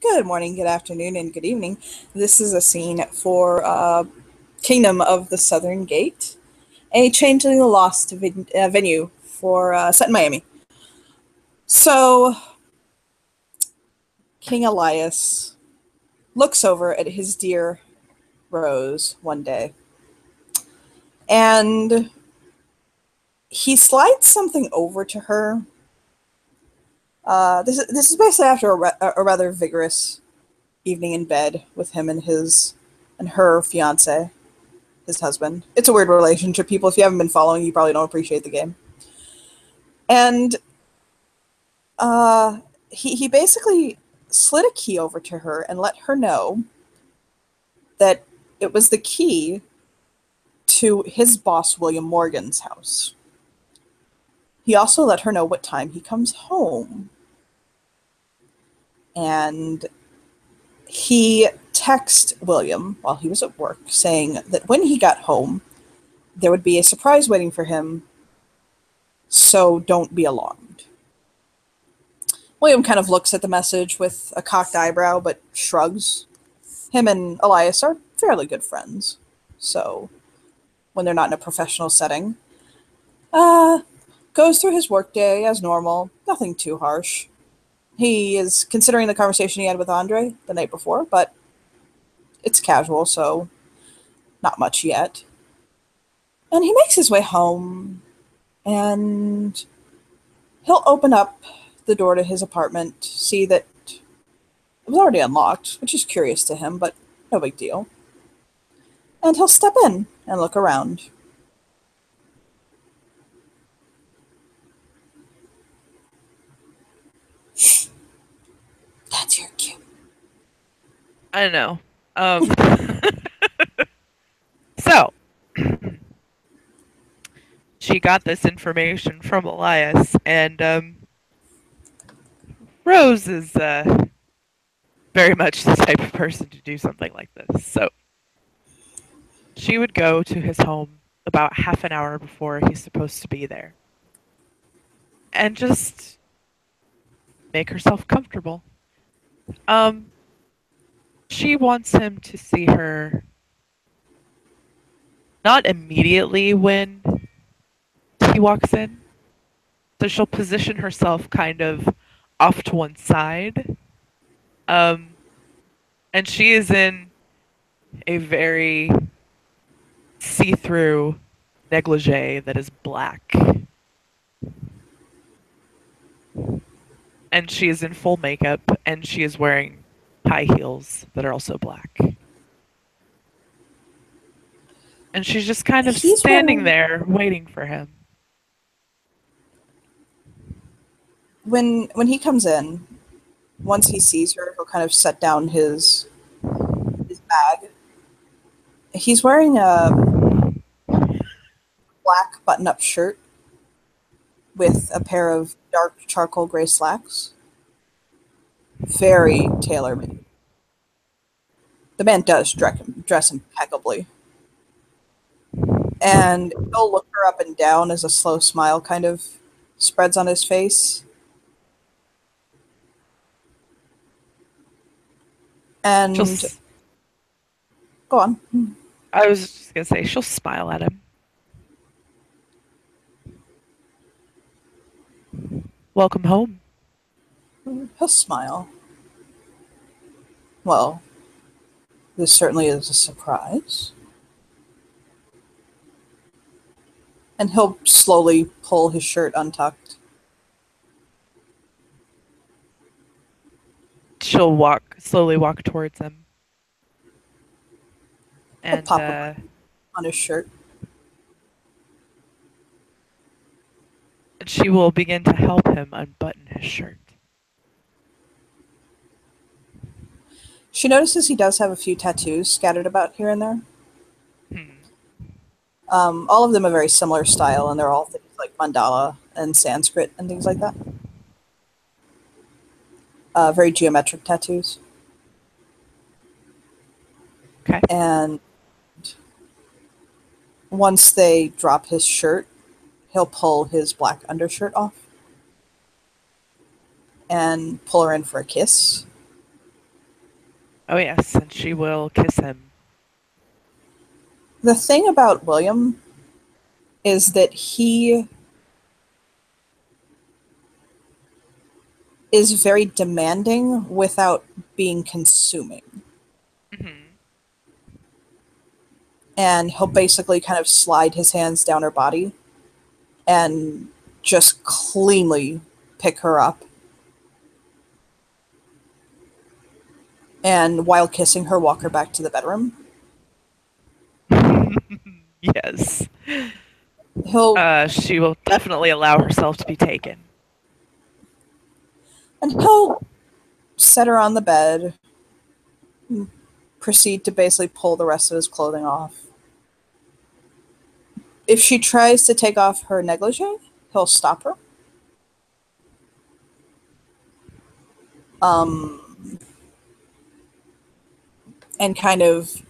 Good morning, good afternoon, and good evening. This is a scene for Kingdom of the Southern Gate, a Changeling the Lost venue for set in Miami. So, King Elias looks over at his dear Rose one day, and he slides something over to her. This is basically after a rather vigorous evening in bed with him and her fiance, his husband. It's a weird relationship, people. If you haven't been following, you probably don't appreciate the game. And uh, he basically slid a key over to her and let her know that it was the key to his boss, William Morgan's house. He also let her know what time he comes home. And he texted William while he was at work saying that when he got home, there would be a surprise waiting for him, so don't be alarmed. William kind of looks at the message with a cocked eyebrow, but shrugs. Him and Elias are fairly good friends, so when they're not in a professional setting, uh, goes through his workday as normal, nothing too harsh. He is considering the conversation he had with Andre the night before, but it's casual, so not much yet. And he makes his way home, and he'll open up the door to his apartment, see that it was already unlocked, which is curious to him, but no big deal. And he'll step in and look around. That's your cue. I know. Um, so she got this information from Elias, and Rose is very much the type of person to do something like this. So she would go to his home about half an hour before he's supposed to be there, and just make herself comfortable. Um, she wants him to see her not immediately when he walks in, so she'll position herself kind of off to one side. Um, and she is in a very see-through negligee that is black, and she is in full makeup, and she is wearing high heels that are also black. And she's just kind of He's standing wearing there waiting for him. when he comes in. Once he sees her, he'll kind of set down his bag. He's wearing a black button-up shirt with a pair of dark charcoal gray slacks. Very tailor-made. The man does dress impeccably. And he'll look her up and down as a slow smile kind of spreads on his face. She'll. And go on. I was just gonna say she'll smile at him. Welcome home. He'll smile. Well, this certainly is a surprise. And he'll slowly pull his shirt untucked. She'll slowly walk towards him, He'll and pop a button on his shirt. she will begin to help him unbutton his shirt. She notices he does have a few tattoos scattered about here and there. Hmm. All of them a very similar style, and they're all things like mandala and Sanskrit and things like that. Very geometric tattoos. Okay. And once they drop his shirt, he'll pull his black undershirt off and pull her in for a kiss. Oh, yes, and she will kiss him. The thing about William is that he is very demanding without being consuming. Hmm. And he'll basically kind of slide his hands down her body and just cleanly pick her up. And while kissing her, walk her back to the bedroom. Yes. He'll She will definitely allow herself to be taken. he'll set her on the bed, and proceed to basically pull the rest of his clothing off. If she tries to take off her negligee, he'll stop her. And kind of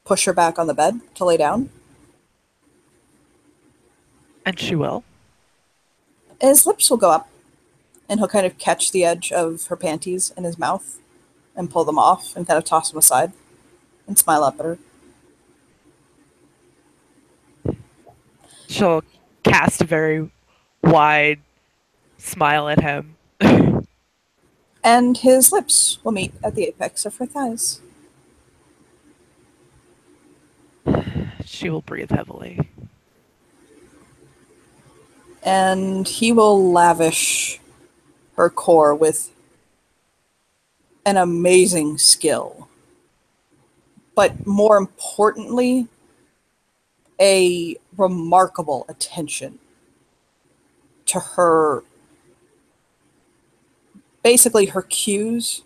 push her back on the bed to lay down. And she will. His lips will go up, and he'll kind of catch the edge of her panties in his mouth and pull them off and kind of toss them aside and smile up at her. She'll cast a very wide smile at him. And his lips will meet at the apex of her thighs. She will breathe heavily. And he will lavish her core with an amazing skill. But more importantly, a remarkable attention to her, basically her cues,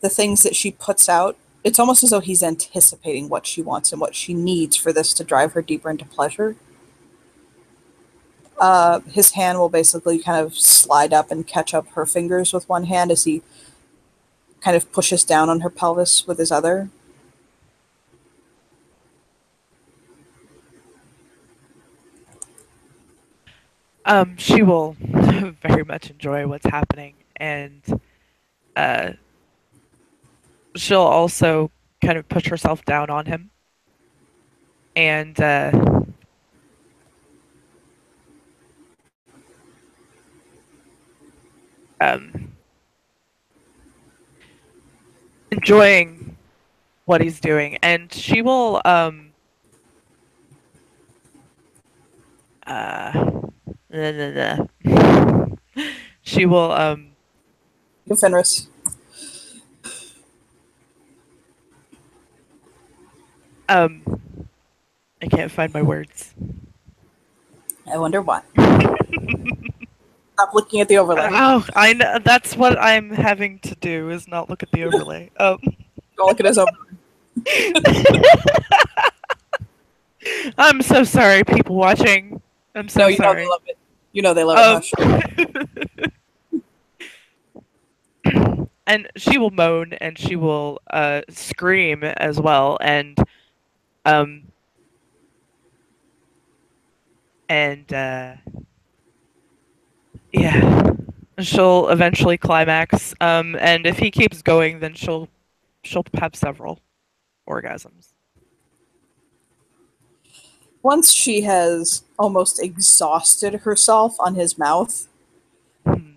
the things that she puts out. It's almost as though he's anticipating what she wants and what she needs for this to drive her deeper into pleasure. His hand will basically kind of slide up and catch up her fingers with one hand as he kind of pushes down on her pelvis with his other. She will very much enjoy what's happening, and uh, she'll also kind of push herself down on him and um, enjoying what he's doing. And she will uh, she will Fenris. um, I can't find my words. I wonder why. Stop looking at the overlay. Oh, I know that's what I'm having to do is not look at the overlay. Don't look at his own. I'm so sorry, people watching. I'm No, so you know they sorry. love it. You know they love it. Hush. And she will moan and she will scream as well, um and yeah, she'll eventually climax. And if he keeps going, then she'll have several orgasms. Once she has almost exhausted herself on his mouth, Hmm.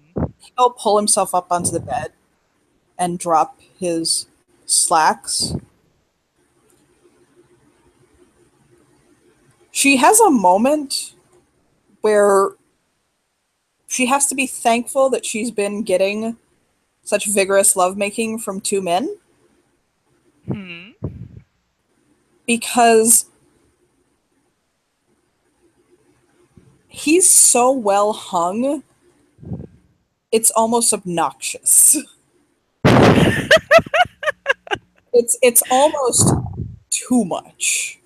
he'll pull himself up onto the bed and drop his slacks. She has a moment where she has to be thankful that she's been getting such vigorous lovemaking from two men Hmm. because he's so well hung, it's almost obnoxious. It's almost too much.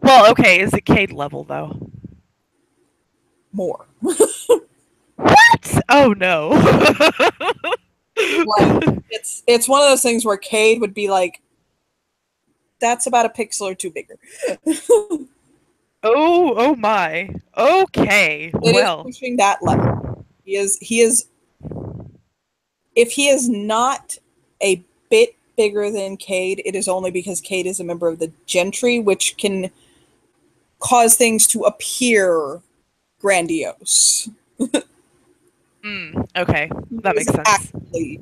Well, okay, is it Cade level though? More. What? Oh no. Like it's one of those things where Cade would be like, that's about a pixel or two bigger. Oh my. Okay. It is Well. pushing that level. He is if he is not a bit bigger than Cade, it is only because Cade is a member of the Gentry, which can cause things to appear grandiose. Okay, He that is makes sense. actually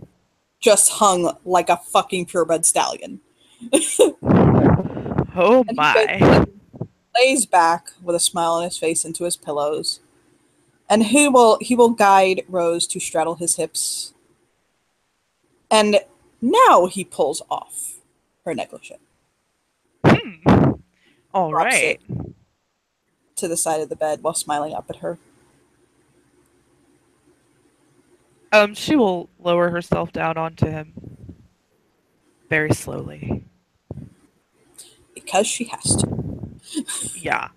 just hung like a fucking purebred stallion. Oh And he my. basically lays back with a smile on his face into his pillows. And he will guide Rose to straddle his hips. And now he pulls off her negligee, Hmm. All drops right. it to the side of the bed while smiling up at her. She will lower herself down onto him very slowly. Because she has to. Yeah,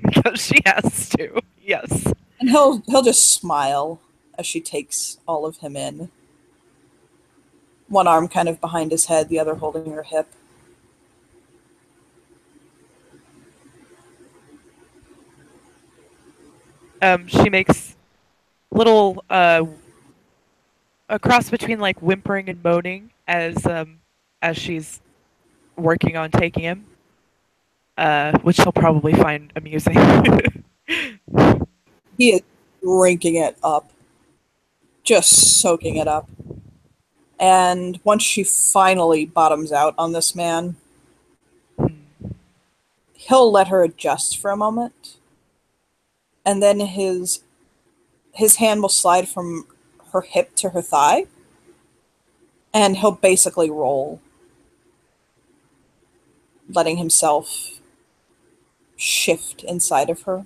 because she has to. Yes. And he'll just smile as she takes all of him in. One arm kind of behind his head, the other holding her hip. She makes little a cross between like whimpering and moaning as she's working on taking him, which he'll probably find amusing. He is drinking it up, just soaking it up. And once she finally bottoms out on this man, he'll let her adjust for a moment, and then his hand will slide from her hip to her thigh, and he'll basically roll, letting himself shift inside of her,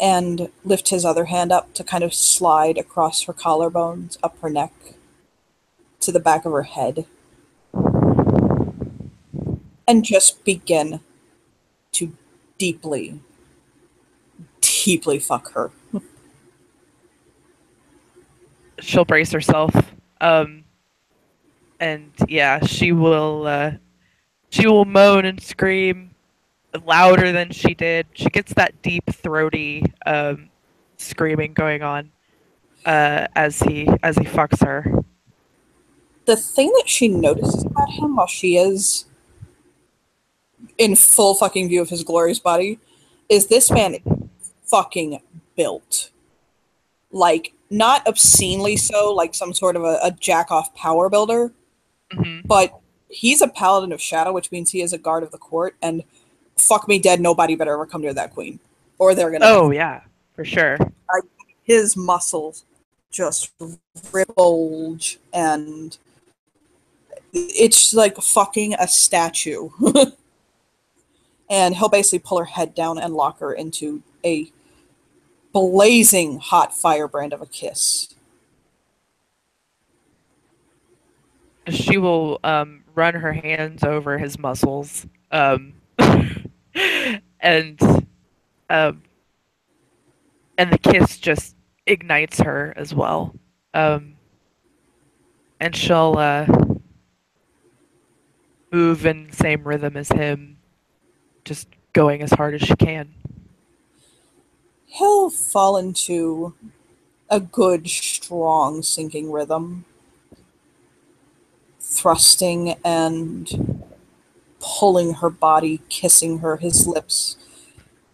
and lift his other hand up to kind of slide across her collarbones, up her neck, to the back of her head, and just begin to deeply, deeply fuck her. She'll brace herself, um, and yeah, she will moan and scream louder than she did. She gets that deep, throaty screaming going on as he fucks her. The thing that she notices about him while she is in full fucking view of his glorious body is this man is fucking built. Like, not obscenely so, like some sort of a jack off power builder, Mm-hmm. but he's a paladin of shadow, which means he is a guard of the court, and fuck me dead, nobody better ever come near that queen, or they're gonna die. Oh yeah, for sure. Like, his muscles just bulge, and it's like fucking a statue. And he'll basically pull her head down and lock her into a blazing hot firebrand of a kiss. She will run her hands over his muscles, and um, and the kiss just ignites her as well. Um, and she'll move in the same rhythm as him, just going as hard as she can. He'll fall into a good, strong, sinking rhythm, thrusting and pulling her body, kissing her, his lips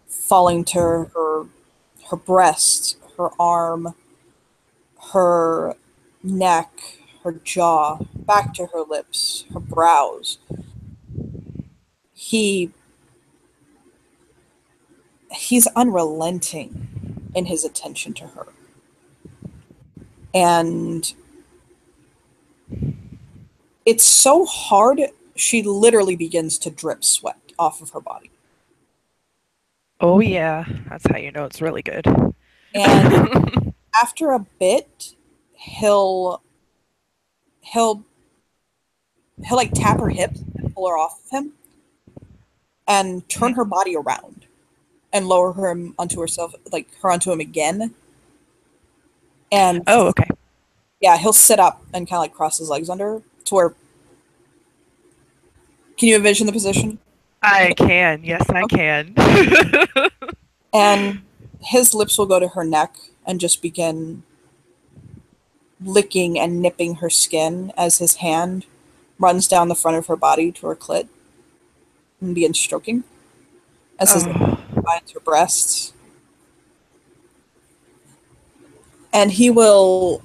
falling to her breast, her arm, her neck, her jaw, back to her lips, her brows. He he's unrelenting in his attention to her. And it's so hard, she literally begins to drip sweat off of her body. Oh yeah, that's how you know it's really good. And after a bit, he'll he'll he'll like tap her hips and pull her off of him and turn her body around and lower her onto herself, like her onto him again. And Oh okay. yeah, he'll sit up and kind of like cross his legs under her to where, can you envision the position? I can. Yes, I Okay. can. And his lips will go to her neck and just begin licking and nipping her skin as his hand runs down the front of her body to her clit and begins stroking as his lips Oh, finds her breasts. And he will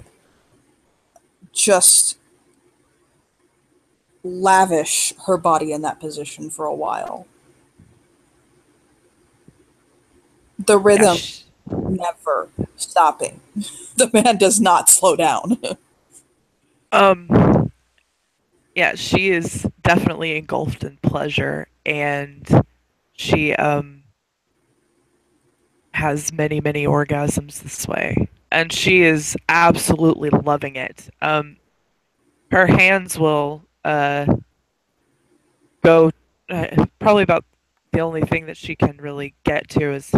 just lavish her body in that position for a while. The rhythm gosh. never stopping. The man does not slow down. Um, yeah, she is definitely engulfed in pleasure, and she has many, many orgasms this way, and she is absolutely loving it. Her hands will go probably about the only thing that she can really get to is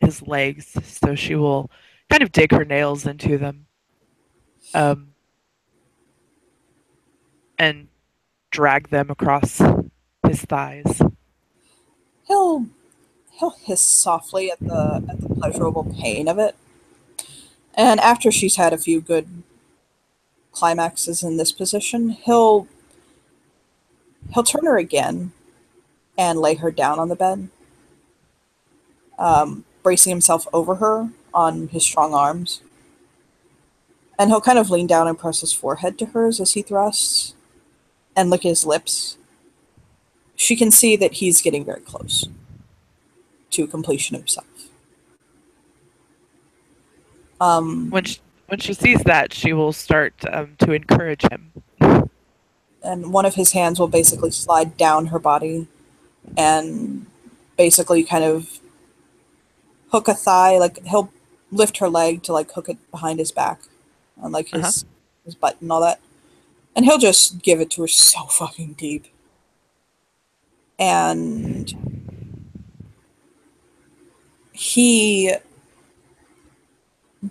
his legs, so she will kind of dig her nails into them, um, and drag them across his thighs. he'll he'll hiss softly at the pleasurable pain of it. And after she's had a few good climaxes in this position, he'll turn her again and lay her down on the bed, bracing himself over her on his strong arms. And he'll kind of lean down and press his forehead to hers as he thrusts and lick his lips. She can see that he's getting very close to completion himself. When Um, she, when she sees that, she will start to encourage him. and one of his hands will basically slide down her body and basically kind of hook a thigh, like he'll lift her leg to like hook it behind his back on like Uh huh. his butt and all that. And he'll just give it to her so fucking deep. And he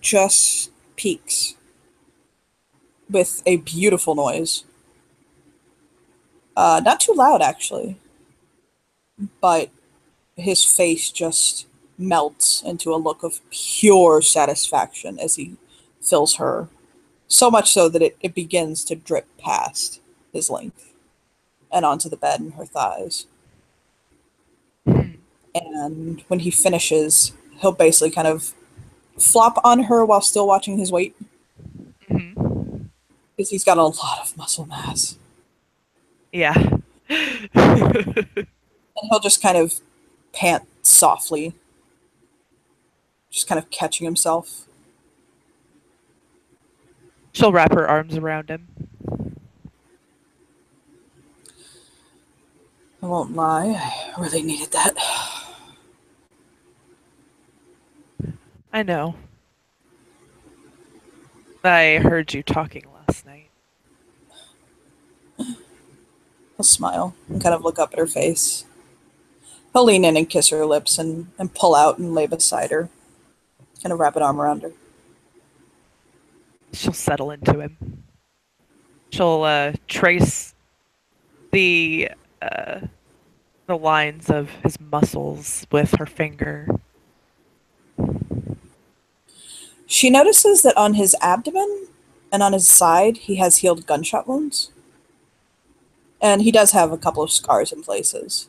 just peaks with a beautiful noise. Not too loud actually, but his face just melts into a look of pure satisfaction as he fills her. So much so that it begins to drip past his length and onto the bed and her thighs. And when he finishes, he'll basically kind of flop on her while still watching his weight Mm-hmm. because he's got a lot of muscle mass. Yeah. And he'll just kind of pant softly, just kind of catching himself. She'll wrap her arms around him. I won't lie, I really needed that. I know. I heard you talking last night. He'll smile and kind of look up at her face. He'll lean in and kiss her lips and pull out and lay beside her, kind of wrap an arm around her. She'll settle into him. She'll trace the uh, the lines of his muscles with her finger. She notices that on his abdomen and on his side, he has healed gunshot wounds. And he does have a couple of scars in places.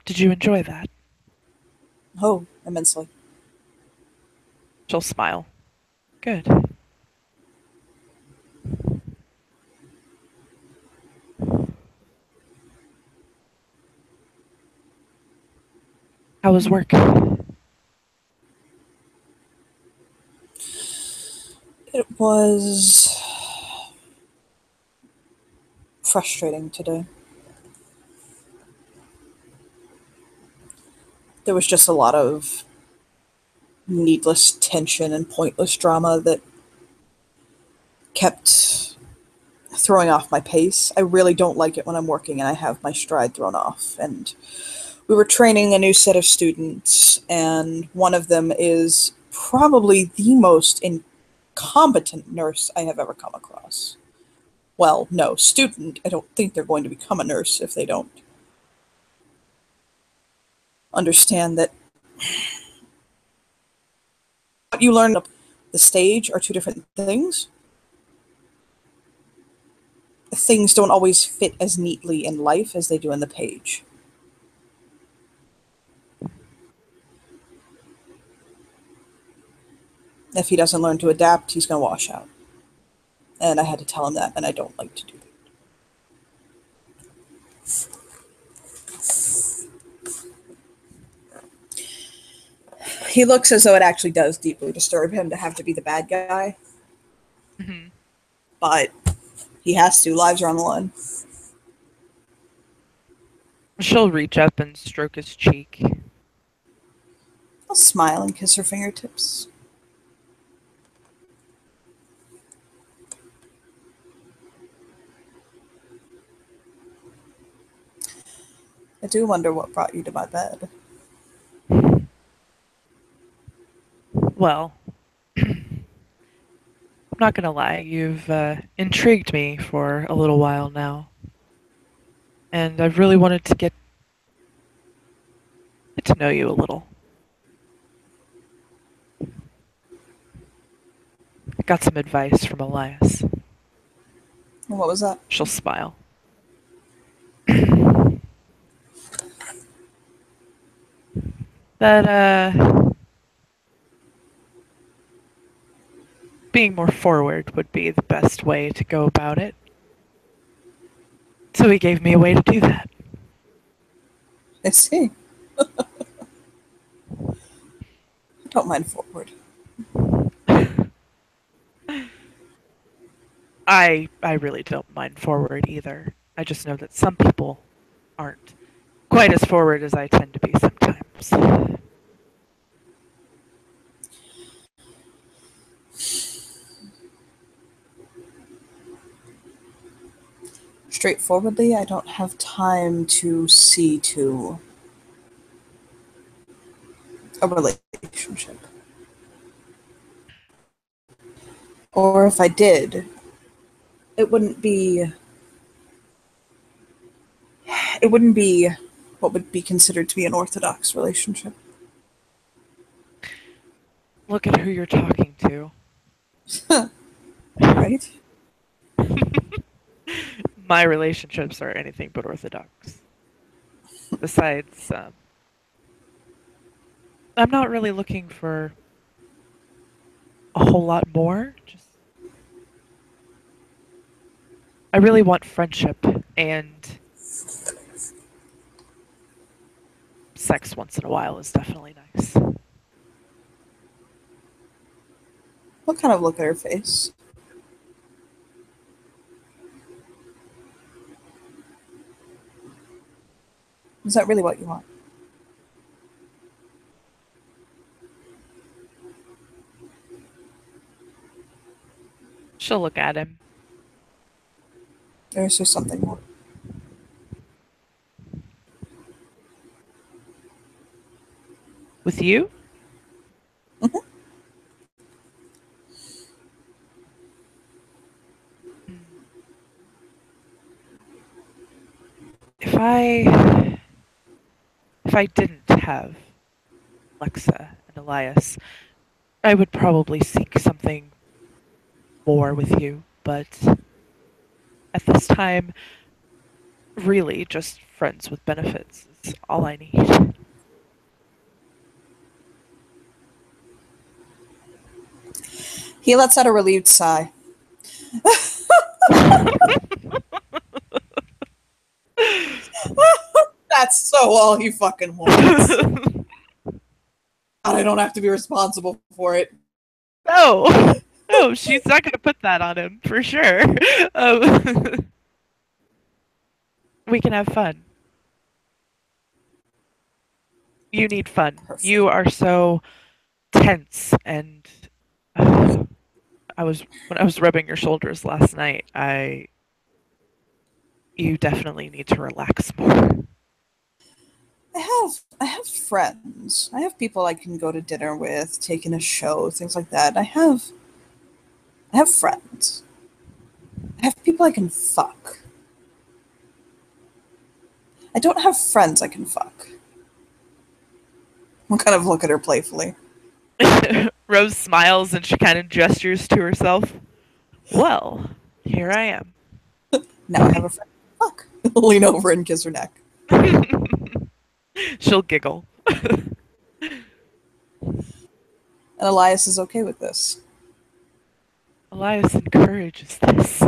Did you enjoy that? Oh, immensely. She'll smile. Good. How was work? It was frustrating today. There was just a lot of needless tension and pointless drama that kept throwing off my pace. I really don't like it when I'm working and I have my stride thrown off. And we were training a new set of students, and one of them is probably the most incompetent nurse I have ever come across. Well, no, student. I don't think they're going to become a nurse if they don't. understand that what you learn on the stage are two different things. Things don't always fit as neatly in life as they do in the page. If he doesn't learn to adapt, he's going to wash out. And I had to tell him that, and I don't like to do that. He looks as though it actually does deeply disturb him to have to be the bad guy. Mm-hmm. But he has to. Lives are on the line. She'll reach up and stroke his cheek. I'll smile and kiss her fingertips. I do wonder what brought you to my bed. Well, I'm not gonna lie, you've intrigued me for a little while now. And I've really wanted to get to know you a little. I got some advice from Elias. What was that? She'll smile. That, being more forward would be the best way to go about it. So he gave me a way to do that. I see. I don't mind forward. I really don't mind forward either. I just know that some people aren't quite as forward as I tend to be sometimes. Straightforwardly, I don't have time to see to a relationship. Or if I did, it wouldn't be it wouldn't be what would be considered to be an orthodox relationship. Look at who you're talking to. Right? My relationships are anything but orthodox. Besides, I'm not really looking for a whole lot more. Just I really want friendship and sex once in a while is definitely nice. What kind of look at her face? Is that really what you want? She'll look at him. Or is there something more? With you? Mhm. If I didn't have Lexa and Elias, I would probably seek something more with you, but at this time, really just friends with benefits is all I need. He lets out a relieved sigh. That's so all he fucking wants. God, I don't have to be responsible for it. No, no, she's not going to put that on him for sure. Um, we can have fun. You need fun. Perfect. You are so tense, and when I was rubbing your shoulders last night. You definitely need to relax more. I have friends. I have people I can go to dinner with, take in a show, things like that. I have friends. I have people I can fuck. I don't have friends I can fuck. We'll kind of look at her playfully. Rose smiles and she kind of gestures to herself. Well, here I am. Now I have a friend. Fuck. Lean over and kiss her neck. She'll giggle. And Elias is okay with this. Elias encourages this.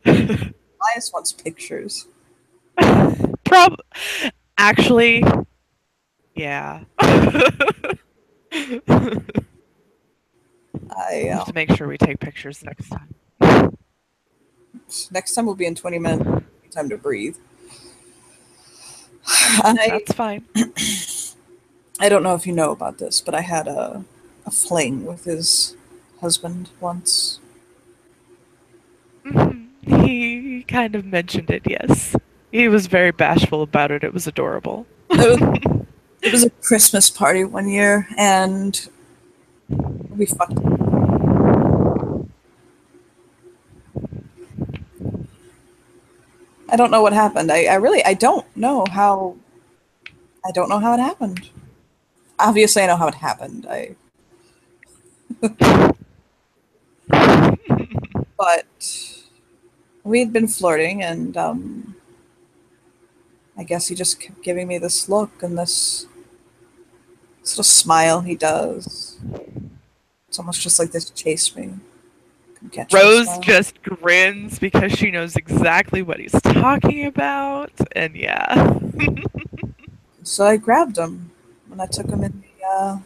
Elias wants pictures. Prob Actually, yeah. I Have to make sure we take pictures next time. next time we'll be in 20 minutes. Time to breathe. I That's fine. I don't know if you know about this, but I had a fling with his husband once. He kind of mentioned it, yes. He was very bashful about it. It was adorable. It was, it was a Christmas party one year, and we fucked. I don't know what happened. I really I don't know how. I don't know how it happened. Obviously, I know how it happened. But we'd been flirting, and I guess he just kept giving me this look and this little smile he does. It's almost just like this chase me. Come catch me Rose smile. just grins because she knows exactly what he's talking about. And yeah. So I grabbed him and I took him in the.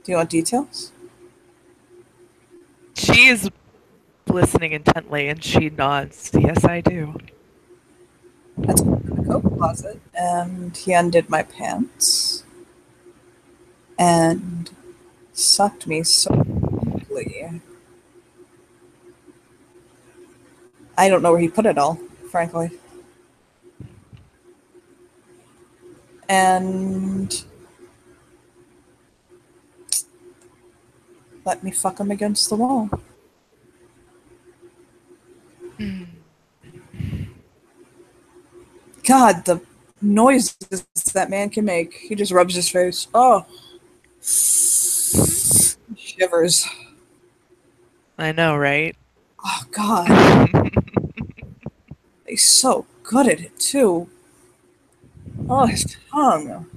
Do you want details? She is listening intently and she nods. Yes, I do. I took him in the coat closet and he undid my pants and sucked me so deeply. I don't know where he put it all, frankly. And let me fuck him against the wall. God, the noises that man can make. He just rubs his face. Oh, shivers. I know, right? Oh, God. He's so good at it, too. Oh, his tongue.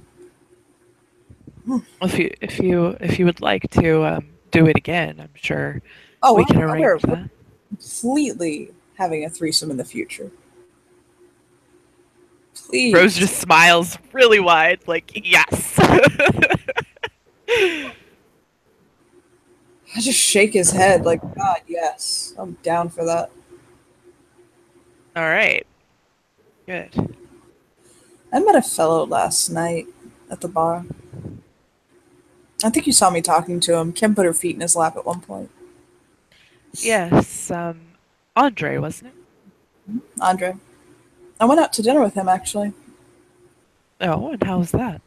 If you would like to do it again, I'm sure Oh, we can we're arrange that. completely having a threesome in the future. Rose Please. just smiles really wide, like yes. I just shake his head like, God, yes. I'm down for that. All right, good. I met a fellow last night at the bar. I think you saw me talking to him. Kim put her feet in his lap at one point. Yes, Andre, wasn't it? Andre. I went out to dinner with him, actually. Oh, and how was that?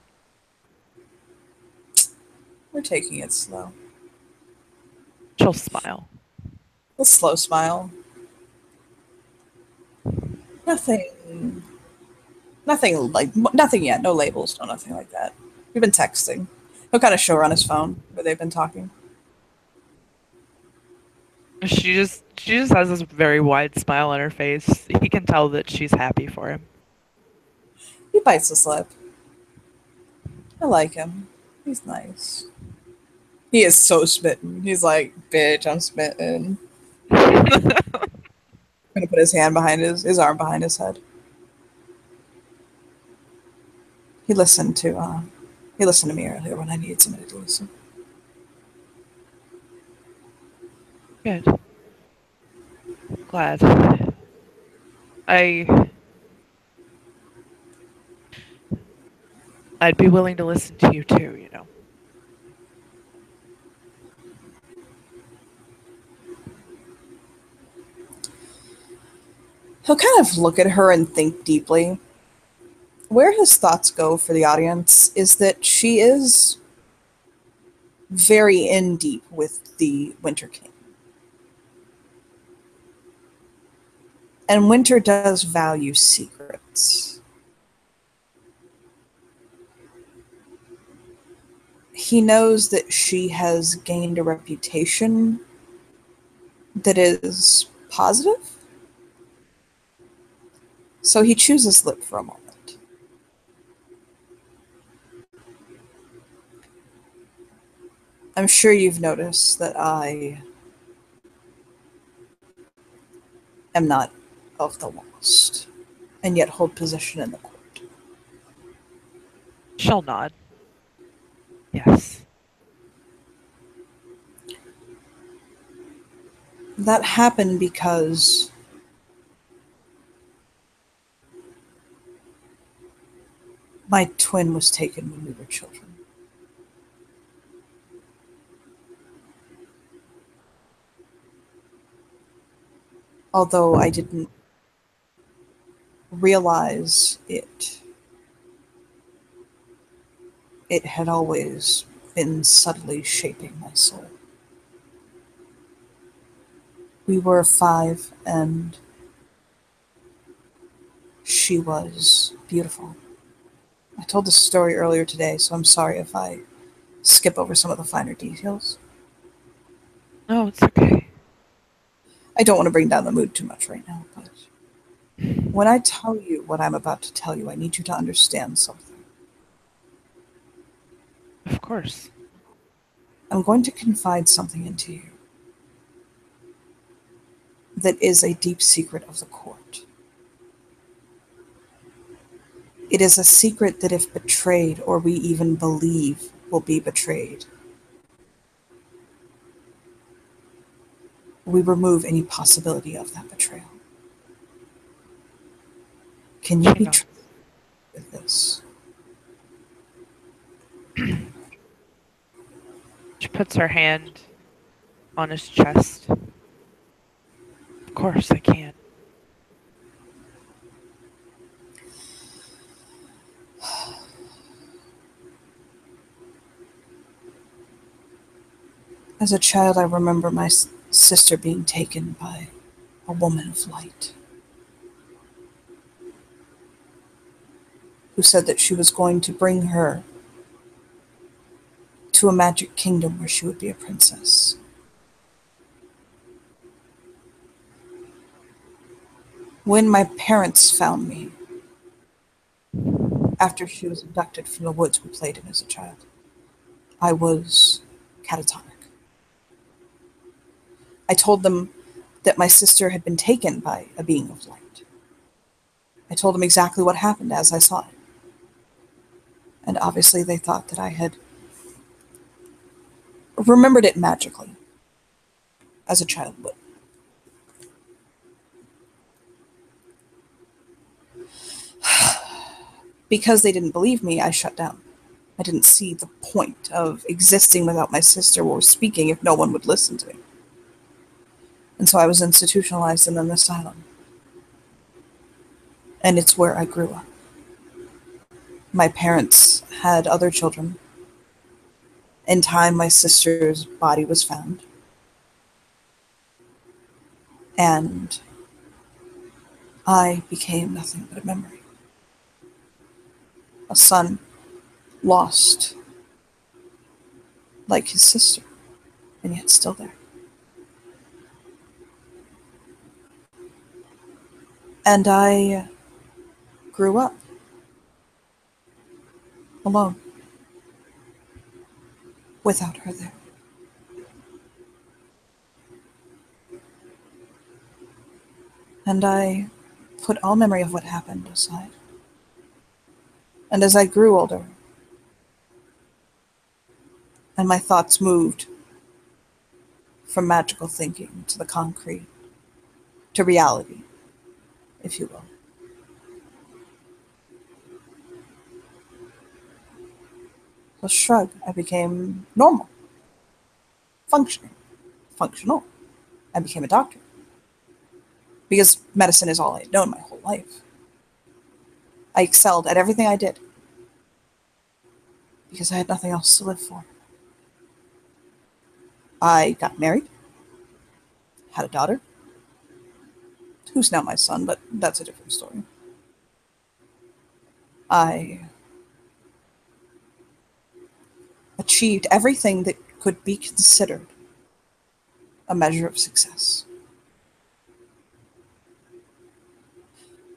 We're taking it slow. She'll smile. A slow smile. Nothing. Nothing yet. No labels. No nothing like that. We've been texting. He'll kind of show her on his phone where they've been talking. She just has this very wide smile on her face. He can tell that she's happy for him. He bites his lip. I like him. He's nice. He is so smitten. He's like, bitch, I'm smitten. Gonna put his hand behind his arm behind his head. He listened to he listened to me earlier when I needed somebody to listen. Good. Glad. I I'd be willing to listen to you too, you know. He'll kind of look at her and think deeply. Where his thoughts go for the audience is that she is very in deep with the Winter King. And Winter does value secrets. He knows that she has gained a reputation that is positive, so he chews his lip for a moment. I'm sure you've noticed that I am not of the lost, and yet hold position in the court. She'll nod. Yes. That happened because my twin was taken when we were children. Although I didn't realize it, it had always been subtly shaping my soul. We were 5, and she was beautiful. I told this story earlier today, so I'm sorry if I skip over some of the finer details. No, it's okay. I don't want to bring down the mood too much right now, but when I tell you what I'm about to tell you, I need you to understand something. Of course. I'm going to confide something into you that is a deep secret of the court. It is a secret that, if betrayed, or we even believe will be betrayed, we remove any possibility of that betrayal. Can you She be nods. trusted with this? She puts her hand on his chest. Of course I can. As a child, I remember my sister being taken by a woman of light who said that she was going to bring her to a magic kingdom where she would be a princess. When my parents found me, after she was abducted from the woods we played in as a child, I was catatonic. I told them that my sister had been taken by a being of light. I told them exactly what happened as I saw it. And obviously they thought that I had remembered it magically, as a child would. Because they didn't believe me, I shut down. I didn't see the point of existing without my sister or speaking if no one would listen to me. And so I was institutionalized in an asylum. And it's where I grew up. My parents had other children. In time, my sister's body was found. And I became nothing but a memory. A son lost like his sister, and yet still there. And I grew up alone, without her there. And I put all memory of what happened aside. And as I grew older, and my thoughts moved from magical thinking to the concrete, to reality, if you will, with a shrug, I became normal, functioning, functional. I became a doctor. Because medicine is all I had known my whole life. I excelled at everything I did because I had nothing else to live for. I got married, had a daughter, who's now my son, but that's a different story. I achieved everything that could be considered a measure of success.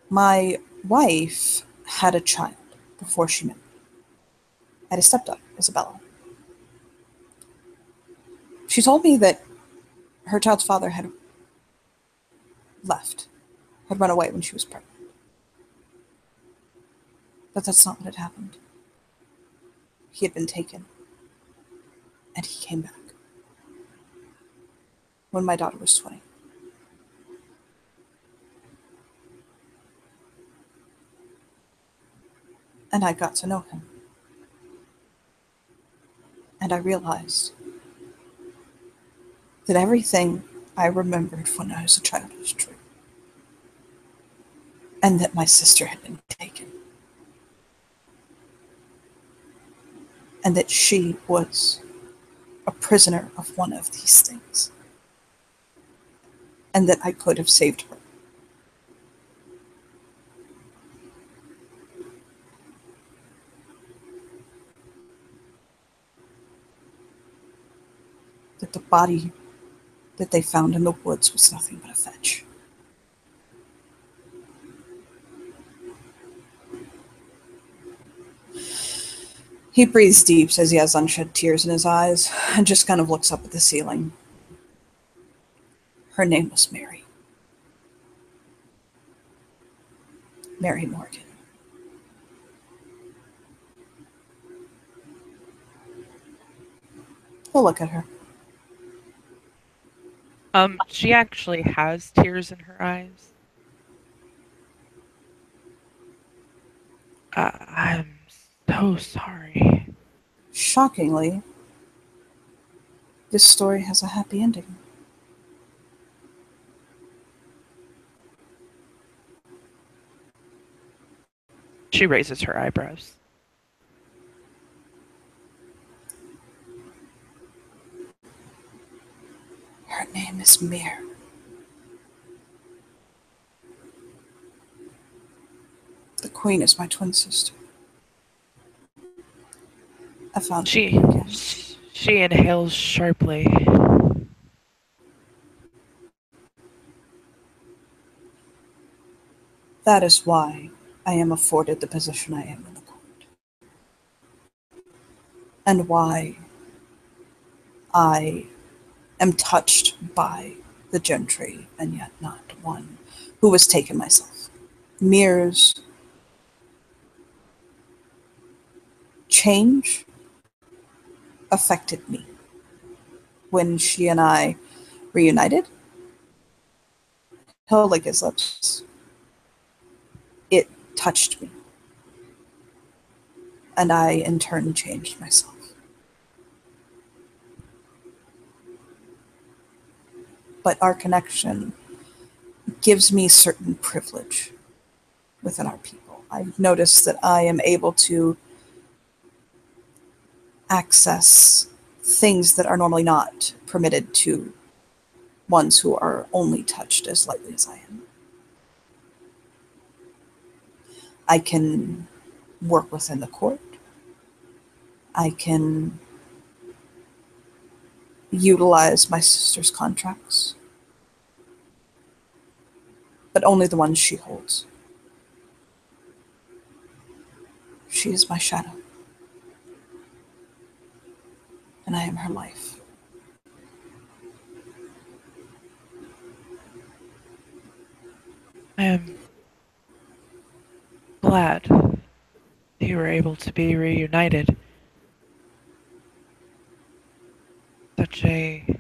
My wife had a child before she met me. I had a stepdaughter, Isabella. She told me that her child's father had left, had run away when she was pregnant. But that's not what had happened. He had been taken, and he came back when my daughter was 20. And I got to know him. And I realized that everything I remembered when I was a child was true. And that my sister had been taken. And that she was a prisoner of one of these things. And that I could have saved her. That the body that they found in the woods was nothing but a fetch. He breathes deep, says he has unshed tears in his eyes, and just kind of looks up at the ceiling. Her name was Mary. Mary Morgan. He'll look at her. She actually has tears in her eyes. I'm so sorry. Shockingly, this story has a happy ending. She raises her eyebrows. Her name is Mir. The queen is my twin sister. I found her She again. she inhales sharply. That is why I am afforded the position I am in the court. And why I am touched by the gentry, and yet not one who was taken myself. Mir's change affected me. When she and I reunited, he'll lick his lips. It touched me. And I, in turn, changed myself. But our connection gives me certain privilege within our people. I've noticed that I am able to access things that are normally not permitted to ones who are only touched as lightly as I am. I can work within the court. I can utilize my sister's contracts, but only the ones she holds. She is my shadow, and I am her life. I am glad you were able to be reunited. Such a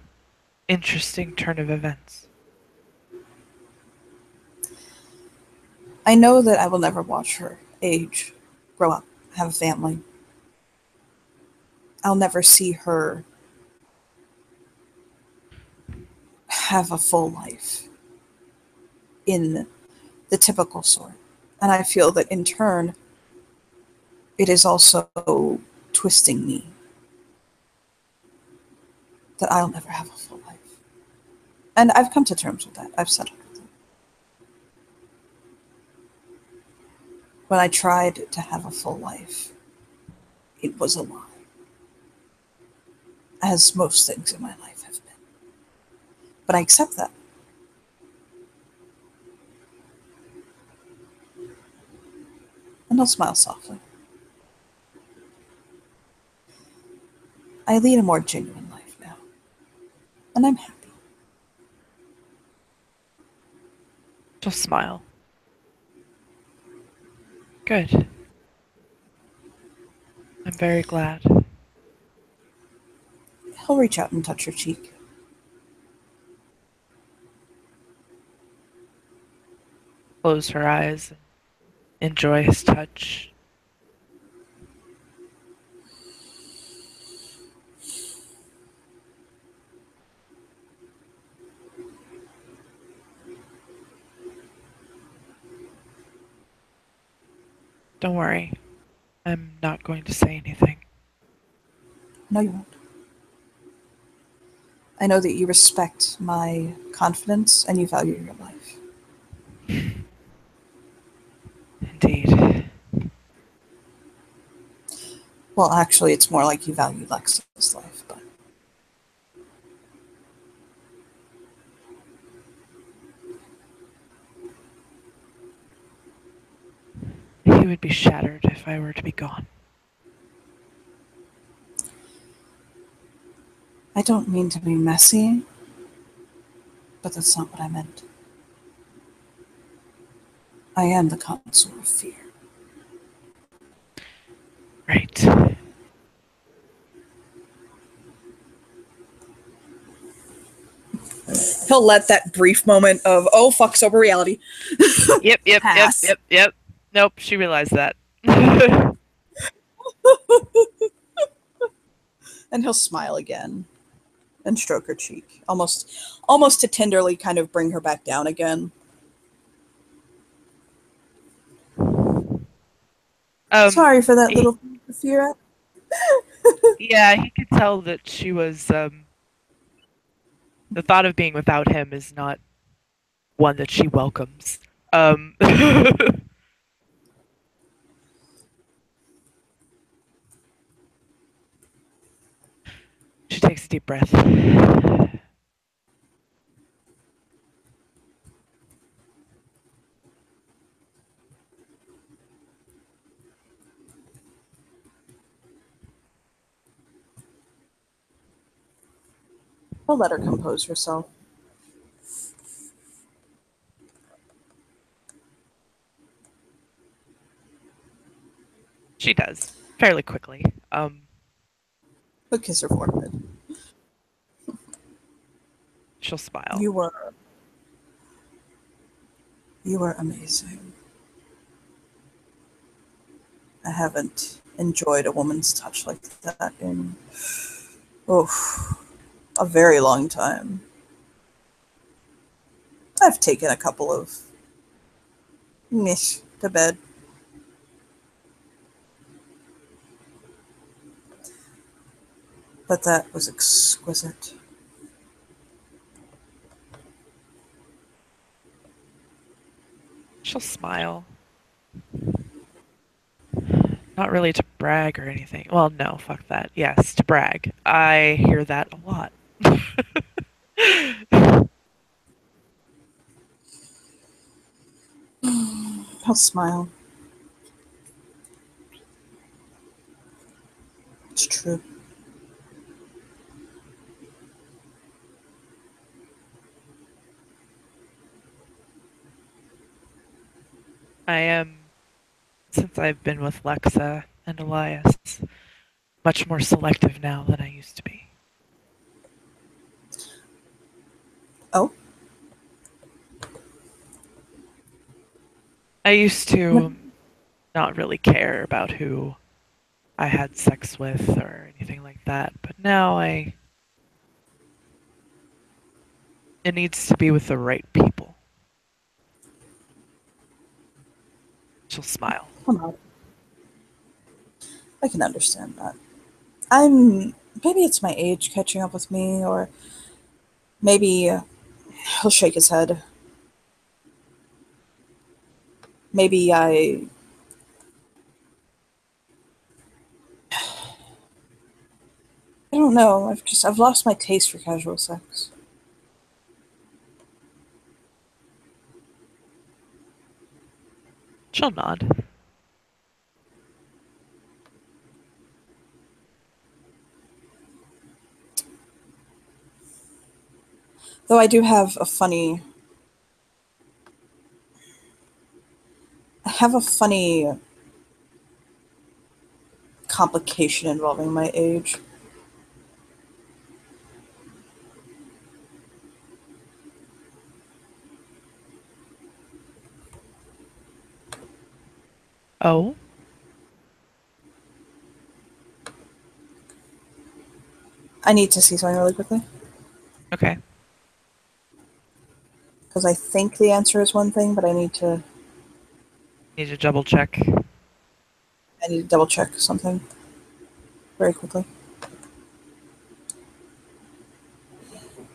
interesting turn of events. I know that I will never watch her age, grow up, have a family. I'll never see her have a full life in the typical sort. And I feel that in turn, it is also twisting me that I'll never have a full life. And I've come to terms with that. I've settled with it. When I tried to have a full life, it was a lie. as most things in my life have been. But I accept that. And I'll smile softly. I lead a more genuine life now, and I'm happy. She'll smile. Good. I'm very glad. He'll reach out and touch her cheek. Close her eyes and enjoy his touch. Don't worry. I'm not going to say anything. No, you won't. I know that you respect my confidence and you value your life. Indeed. Well, actually, it's more like you value Lex's life, but He would be shattered if I were to be gone. I don't mean to be messy, but that's not what I meant. I am the consort of fear. Right. He'll let that brief moment of, oh, fuck, sober reality pass. Yep. Nope, she realized that. And he'll smile again and stroke her cheek, almost to tenderly kind of bring her back down again. Sorry for that He, little fear. yeah, he could tell that she was, the thought of being without him is not one that she welcomes. She takes a deep breath. He'll let her compose herself. She does, fairly quickly. He'll kiss her forehead. She'll smile. You were amazing. I haven't enjoyed a woman's touch like that in, oh, a very long time. I've taken a couple of mish to bed. But that was exquisite. She'll smile. Not really to brag or anything. Well, no, fuck that. Yes, to brag. I hear that a lot. He'll smile. It's true. I am, since I've been with Lexa and Elias, much more selective now than I used to be. Oh? I used to not really care about who I had sex with or anything like that, but now it needs to be with the right people. She'll smile. Come on. I can understand that. I'm. Maybe it's my age catching up with me, or maybe he'll shake his head. Maybe I don't know. I've lost my taste for casual sex. She'll nod. Though I have a funny complication involving my age. Oh? I need to see something really quickly Okay. because I think the answer is one thing, but Need to double check. I need to double check something very quickly.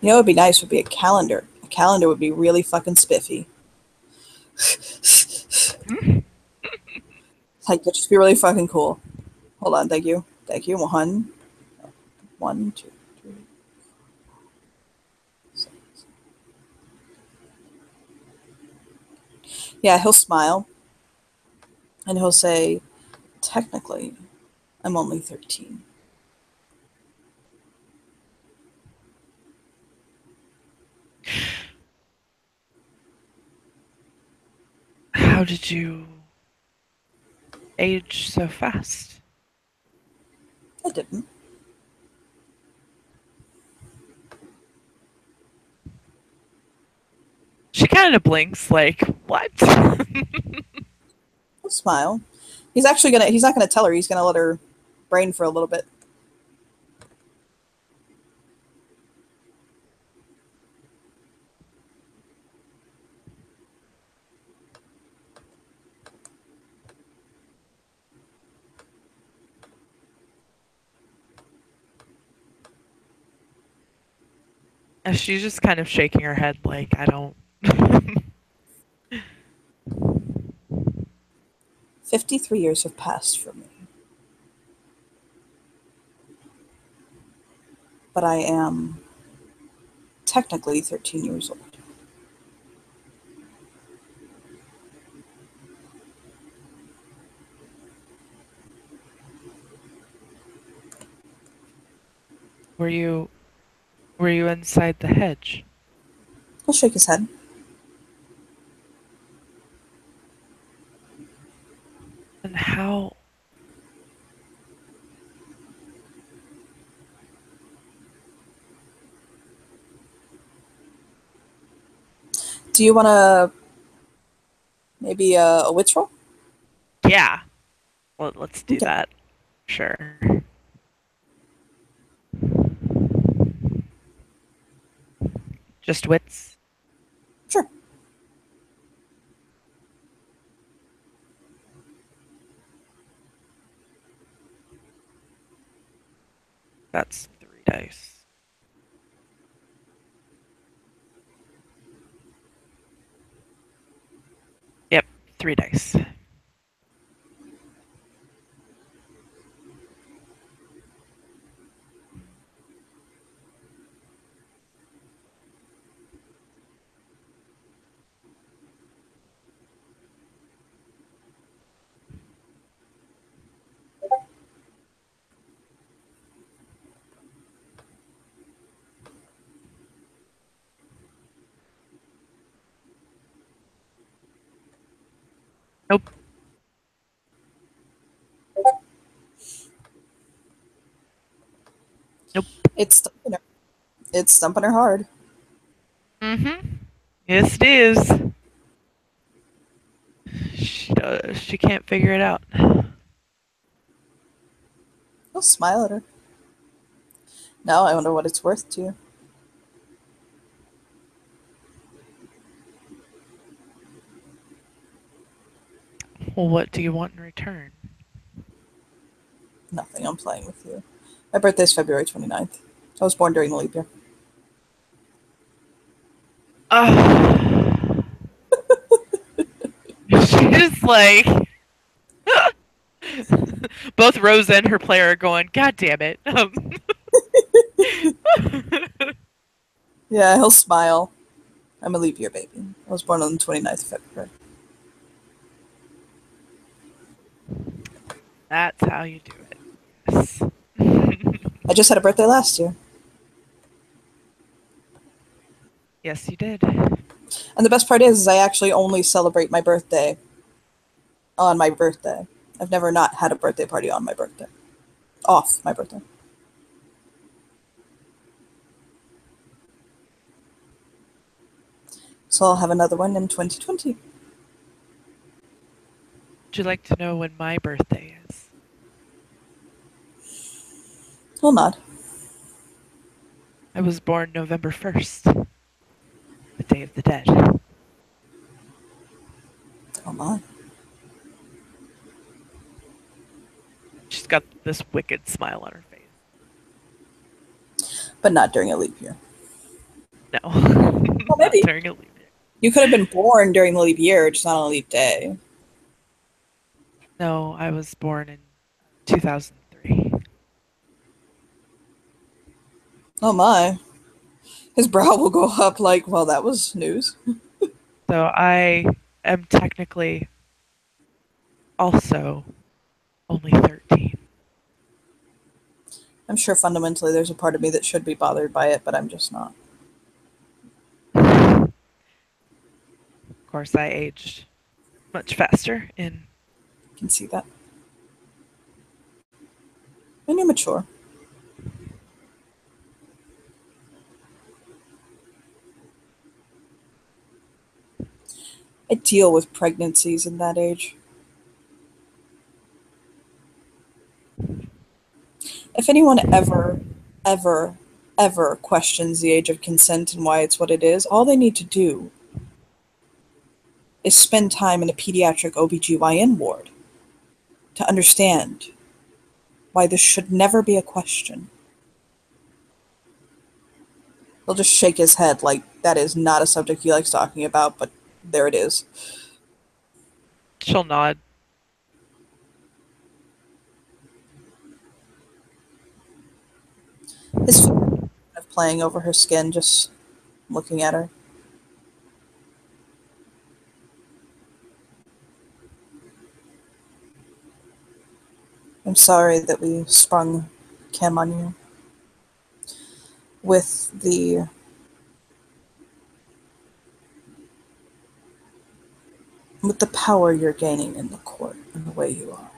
You know, what would be nice would be a calendar. A calendar would be really fucking spiffy. Like, it'd just be really fucking cool. Hold on, thank you. Thank you. One, two, three, six. Yeah, he'll smile and he'll say, technically, I'm only 13. How did you age so fast? I didn't. She kind of blinks, like, what? He'll smile. He's not gonna tell her, he's gonna let her brain for a little bit. And she's just kind of shaking her head, like, I don't. 53 years have passed for me. But I am technically 13 years old. Were you inside the hedge? He'll shake his head. And how? Do you want to maybe a wits roll? Yeah. Well, let's do Okay, that. Sure. Just wits. sure. That's 3 dice. Yep, 3 dice. Nope. Nope. It's stumping her. It's stumping her hard. Mm-hmm. Yes, it is. She can't figure it out. He'll smile at her. Now I wonder what it's worth to you. Well, what do you want in return? Nothing. I'm playing with you. My birthday's February 29th. I was born during the leap year. She's like, both Rose and her player are going, God damn it. Yeah, he'll smile. I'm a leap year baby. I was born on the 29th of February. That's how you do it. Yes. I just had a birthday last year. Yes, you did. And the best part is I actually only celebrate my birthday on my birthday. I've never not had a birthday party on my birthday. Off my birthday. So I'll have another one in 2020. Would you like to know when my birthday is? He'll nod. I was born November 1st, the Day of the Dead. Oh my. She's got this wicked smile on her face. But not during a leap year. No, Well, not maybe. during a leap year. You could have been born during the leap year, just not on a leap day. No, I was born in 2003. Oh my. His brow will go up like, well, that was news. So I am technically also only 13. I'm sure fundamentally there's a part of me that should be bothered by it, but I'm just not. Of course, I aged much faster in. I can see that. And you're mature. I deal with pregnancies in that age. If anyone ever questions the age of consent and why it's what it is, all they need to do is spend time in a pediatric OBGYN ward to understand why this should never be a question. He'll just shake his head like that is not a subject he likes talking about, but there it is. She'll nod. His finger kind of playing over her skin, just looking at her. I'm sorry that we sprung Kim on you with the power you're gaining in the court and the way you are.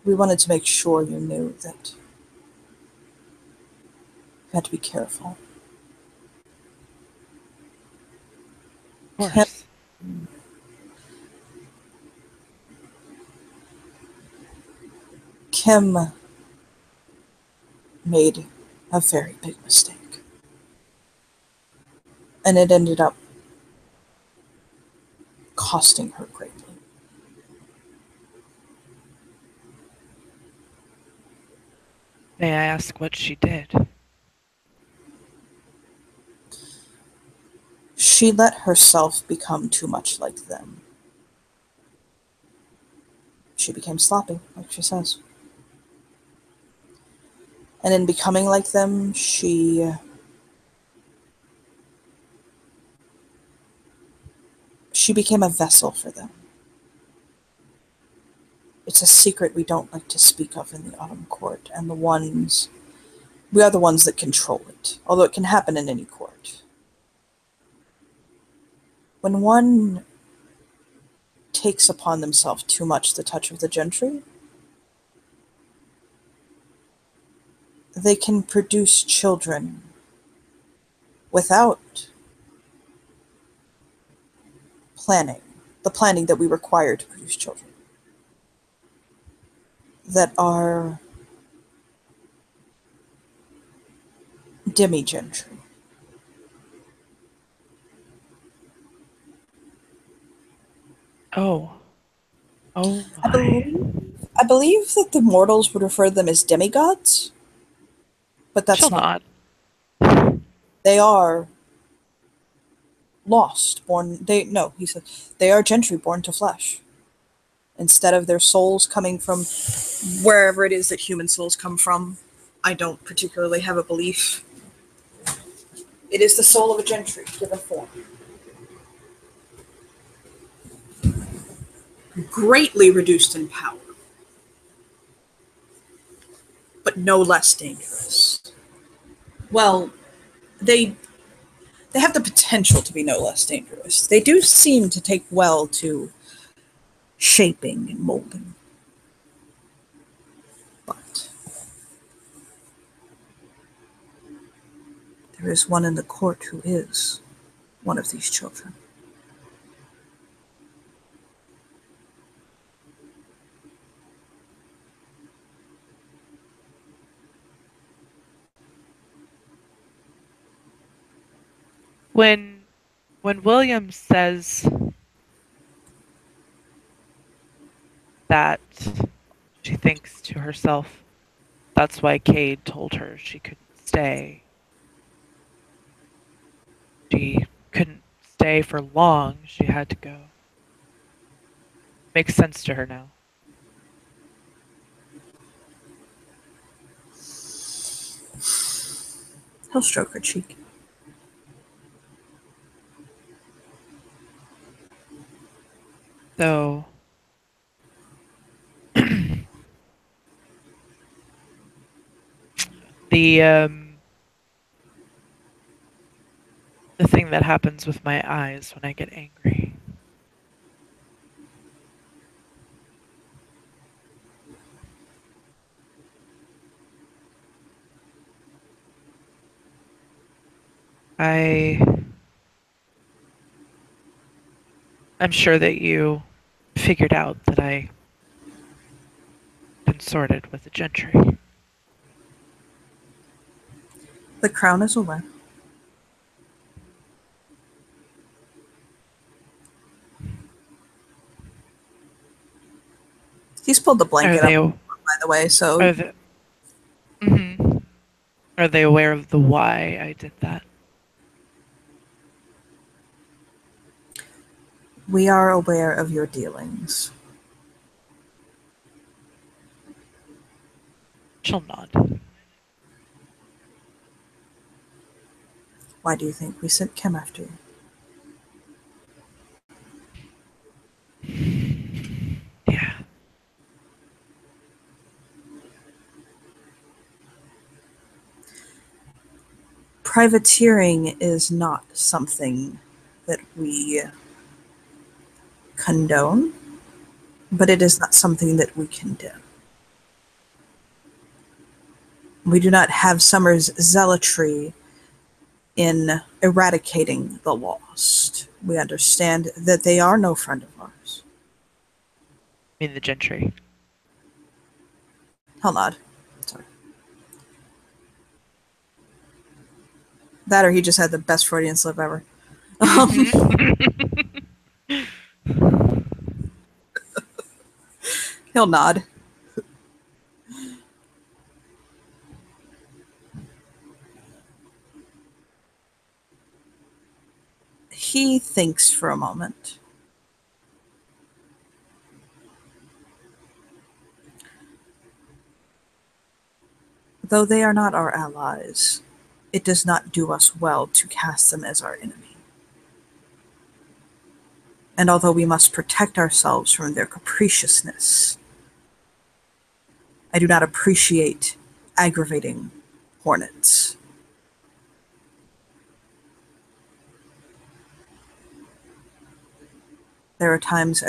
We wanted to make sure you knew that you had to be careful. Of Kim, course. Kim made a very big mistake. And it ended up costing her greatly. May I ask what she did? She let herself become too much like them. She became sloppy, like she says. And in becoming like them, she became a vessel for them. It's a secret we don't like to speak of in the Autumn Court, and we are the ones that control it, although it can happen in any court. When one takes upon themselves too much the touch of the gentry, they can produce children without planning, the planning that we require to produce children, that are demi-gentry. Oh. Oh I my. believe, I believe that the mortals would refer to them as demigods, but She'll that's not. nod. They are lost, born. They no, he said they are gentry born to flesh. Instead of their souls coming from wherever it is that human souls come from, I don't particularly have a belief. It is the soul of a gentry given form. Greatly reduced in power, but no less dangerous. Well, they they have the potential to be no less dangerous. They do seem to take well to shaping and molding. But there is one in the court who is one of these children. When when William says that, she thinks to herself, that's why Cade told her she couldn't stay. She couldn't stay for long. She had to go. Makes sense to her now. He'll stroke her cheek. So the the thing that happens with my eyes when I get angry. I I'm sure that you figured out that I consorted with the gentry. The crown is aware. He's pulled the Are blanket up, they by the way, so are the mhm. Are they aware of the why I did that? we are aware of your dealings. She'll nod. Why do you think we sent Kim after you? Yeah. Privateering is not something that we condone, but it is not something that we condemn. We do not have Summer's zealotry in eradicating the lost. We understand that they are no friend of ours. I mean the gentry. He'll nod. Sorry. That or he just had the best Freudian slip ever. Mhm. He'll nod. He thinks for a moment. Though they are not our allies, it does not do us well to cast them as our enemy. And although we must protect ourselves from their capriciousness, I do not appreciate aggravating hornets. There are times,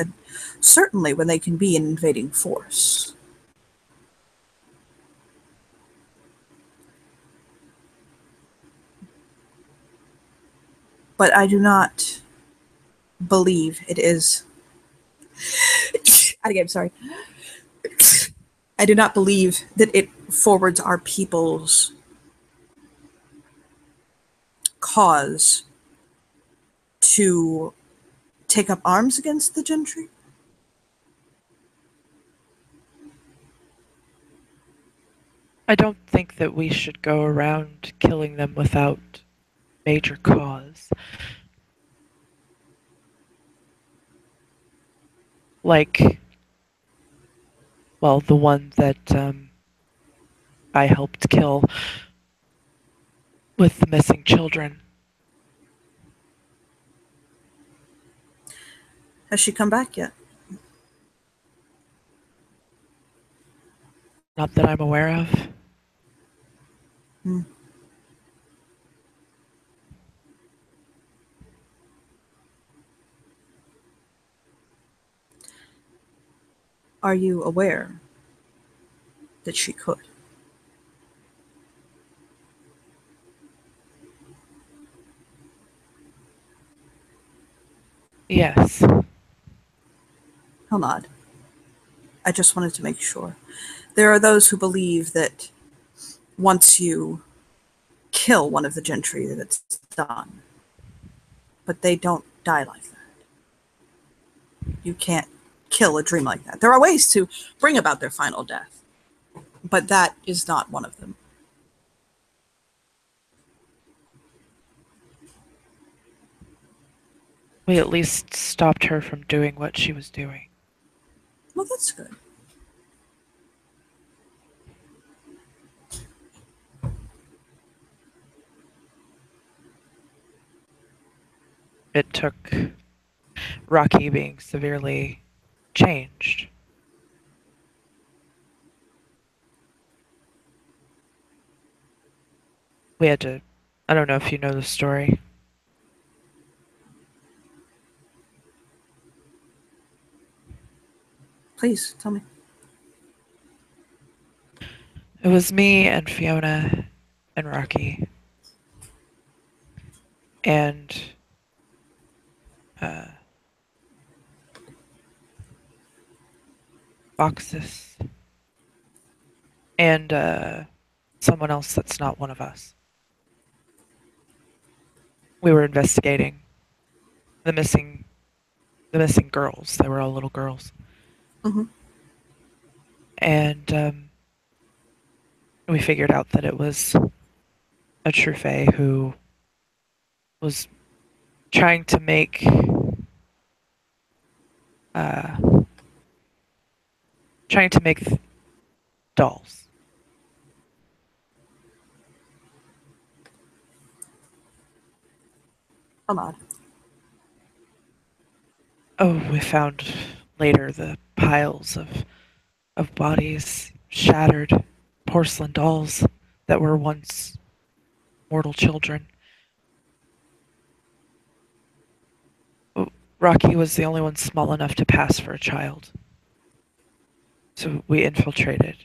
certainly, when they can be an invading force. But I do not believe it is. Again, sorry. I do not believe that it forwards our people's cause to take up arms against the gentry. I don't think that we should go around killing them without major cause. Like, well, the one that I helped kill with the missing children. Has she come back yet? Not that I'm aware of. Hmm. Are you aware that she could? Yes. How odd. I just wanted to make sure. There are those who believe that once you kill one of the gentry, that it's done. But they don't die like that. You can't kill a dream like that. There are ways to bring about their final death, but that is not one of them. We at least stopped her from doing what she was doing. Well, that's good. It took Rocky being severely changed. We had to. I don't know if you know the story. Please tell me. It was me and Fiona and Rocky and uh, Boxus and someone else that's not one of us. We were investigating the missing the missing girls. They were all little girls, Mm-hmm. and we figured out that it was a true fae who was trying to make uh, trying to make dolls. I'm odd. Oh, we found later the piles of bodies, shattered porcelain dolls that were once mortal children. Rocky was the only one small enough to pass for a child. So we infiltrated.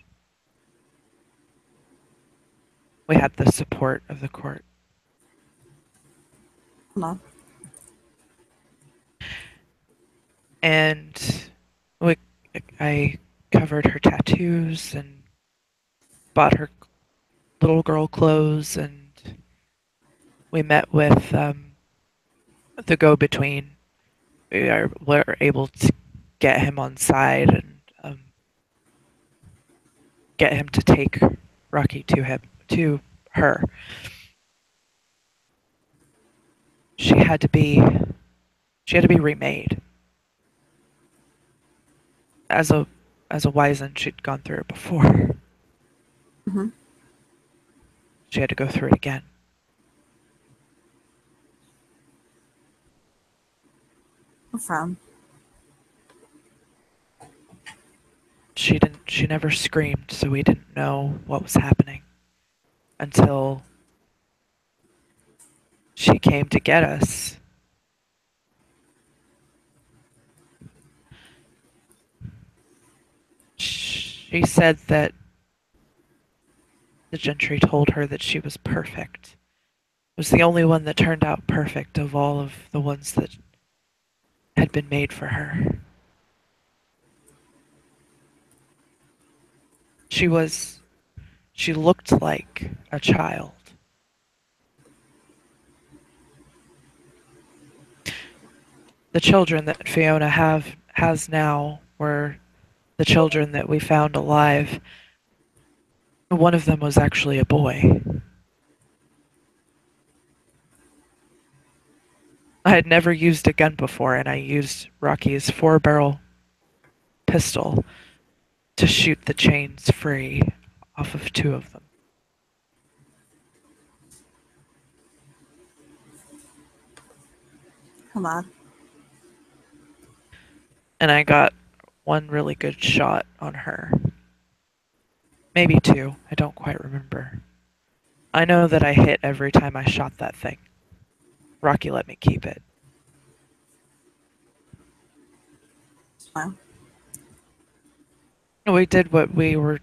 We had the support of the court. I'm odd. And we, I covered her tattoos and bought her little girl clothes, and we met with the go-between. Were able to get him on side and get him to take Rocky to her. She had to be she had to be remade. As a Wizen, she'd gone through it before. Mm-hmm. She had to go through it again. A frown. She never screamed, so we didn't know what was happening until she came to get us. She said that the gentry told her that she was perfect. Was the only one that turned out perfect of all of the ones that had been made for her. She was she looked like a child. The children that Fiona has now were the children that we found alive. One of them was actually a boy. I had never used a gun before, and I used Rocky's 4-barrel pistol to shoot the chains free off of two of them. Come on. and I got one really good shot on her. Maybe two. I don't quite remember. I know that I hit every time I shot that thing. Rocky let me keep it. Smile. We did what we were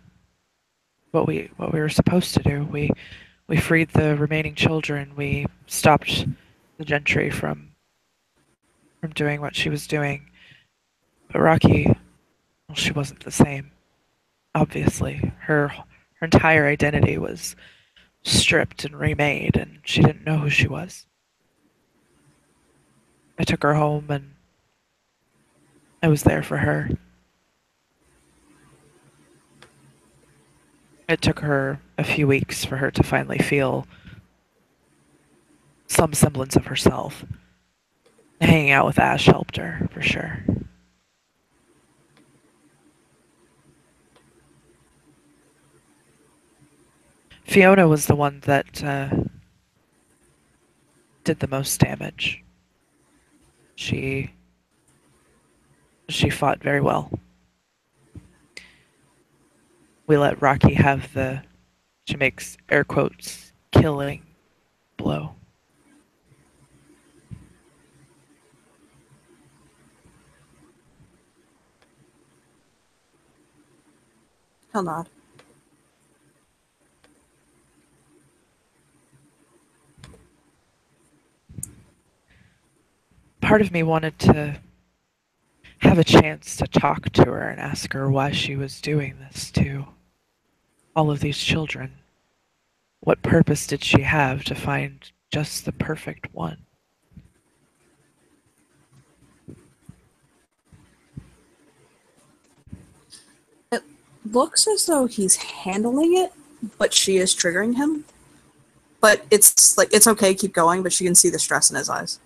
supposed to do. We freed the remaining children. We stopped the Gentry from doing what she was doing. But Rocky, well, she wasn't the same. Obviously, her entire identity was stripped and remade, and she didn't know who she was. I took her home, and I was there for her. It took her a few weeks for her to finally feel some semblance of herself. Hanging out with Ash helped her, for sure. Fiona was the one that did the most damage. She she fought very well. We let Rocky have the, she makes air quotes, killing blow. He'll nod. Part of me wanted to have a chance to talk to her and ask her why she was doing this to all of these children. What purpose did she have to find just the perfect one? It looks as though he's handling it, but she is triggering him. But it's like, it's okay, keep going, but she can see the stress in his eyes.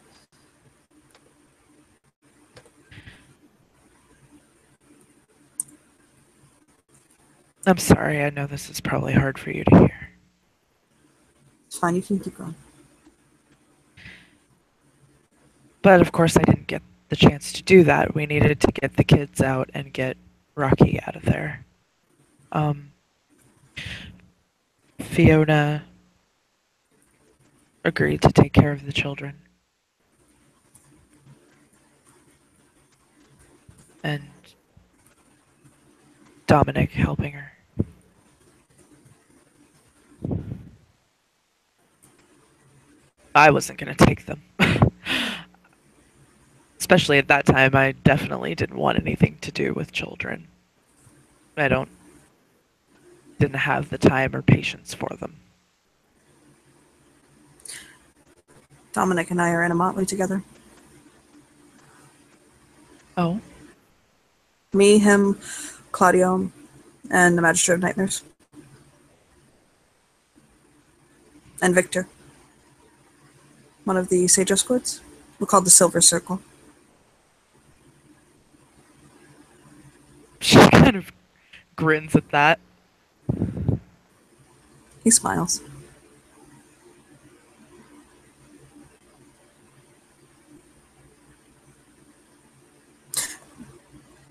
I'm sorry, I know this is probably hard for you to hear. It's fine, you can keep going. But of course, I didn't get the chance to do that. We needed to get the kids out and get Rocky out of there. Um, Fiona agreed to take care of the children. And Dominic helping her. I wasn't going to take them. Especially at that time, I definitely didn't want anything to do with children. I didn't have the time or patience for them. Dominic and I are in a motley together. Oh, Me, him, Claudio, and the Magistrate of Nightmares. And Victor. One of the Sage Escorts. We're called the Silver Circle. she kind of grins at that. He smiles.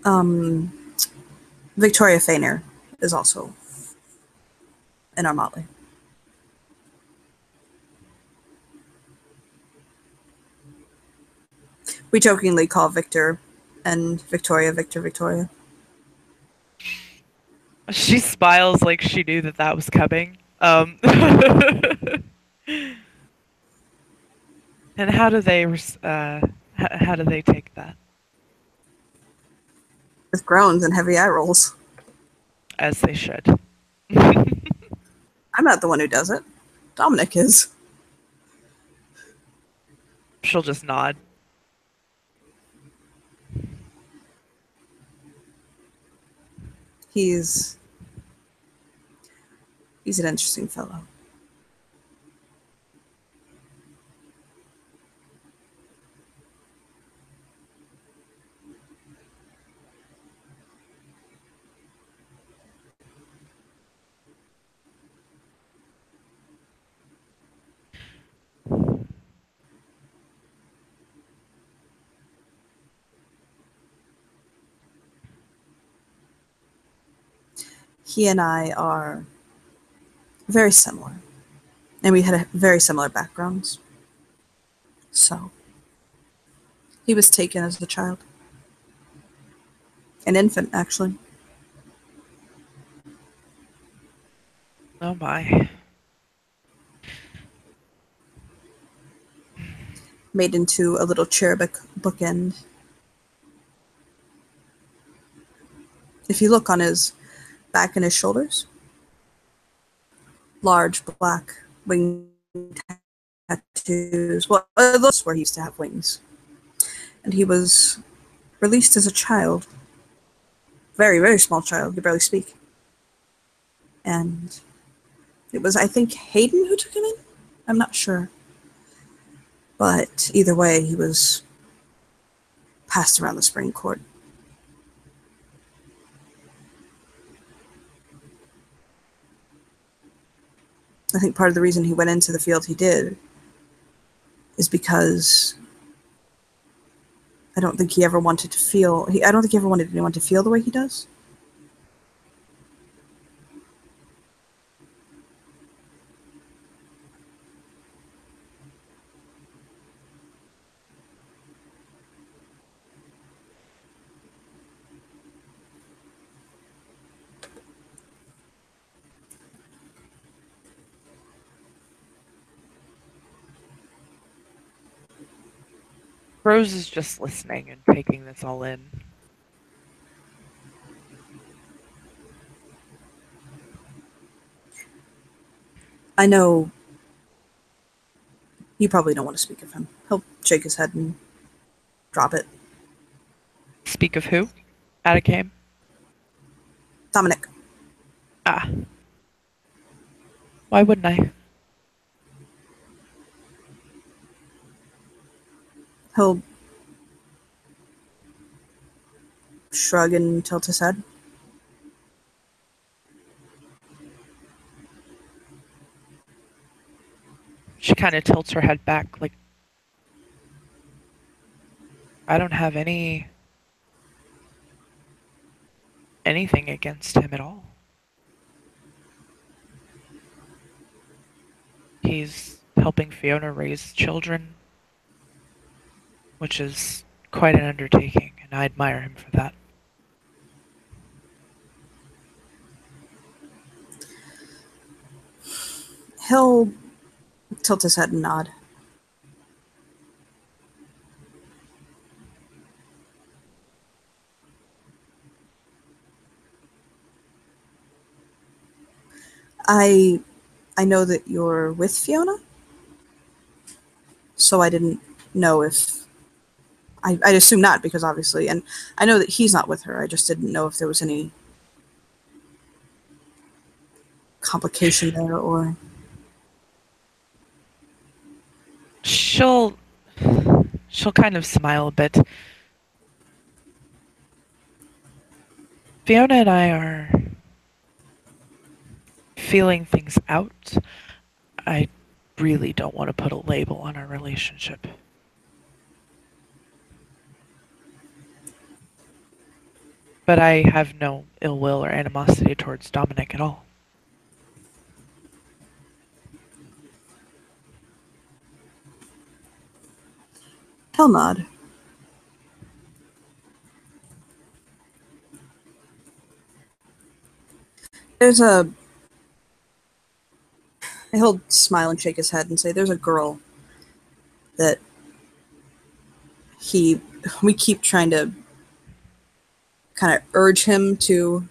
Um, Victoria Fainer is also in our motley. We jokingly call Victor and Victoria Victor Victoria. She smiles like she knew that that was coming. And how do they how do they take that? With groans and heavy eye rolls. As they should. I'm not the one who does it. Dominic is. She'll just nod. He's an interesting fellow. he and I are very similar, and we had a very similar backgrounds. So he was taken as a child, an infant actually, Oh my. made into a little cherubic bookend. If you look on his back and his shoulders, large black wing tattoos. Well, those where he used to have wings. And he was released as a child, very, very small child, could barely speak. And it was, I think, Hayden who took him in? I'm not sure. But either way, he was passed around the Supreme Court. I think part of the reason he went into the field he did is because I don't think he ever wanted to feel, I don't think he ever wanted anyone to feel the way he does. Rose is just listening and taking this all in. I know you probably don't want to speak of him. He'll shake his head and drop it. Speak of who? Atticame? Dominic. Ah. Why wouldn't I? He'll shrug and tilt his head. She kind of tilts her head back, like, I don't have anything against him at all. He's helping Fiona raise children, which is quite an undertaking, and I admire him for that. He'll tilt his head and nod. I know that you're with Fiona, so I didn't know if I'd assume not, because obviously, and I know that he's not with her. I just didn't know if there was any complication there, or She'll kind of smile a bit. Fiona and I are feeling things out. I really don't want to put a label on our relationship. But I have no ill will or animosity towards Dominic at all. he'll nod. There's a he'll smile and shake his head and say, "There's a girl that we keep trying to kind of urge him to."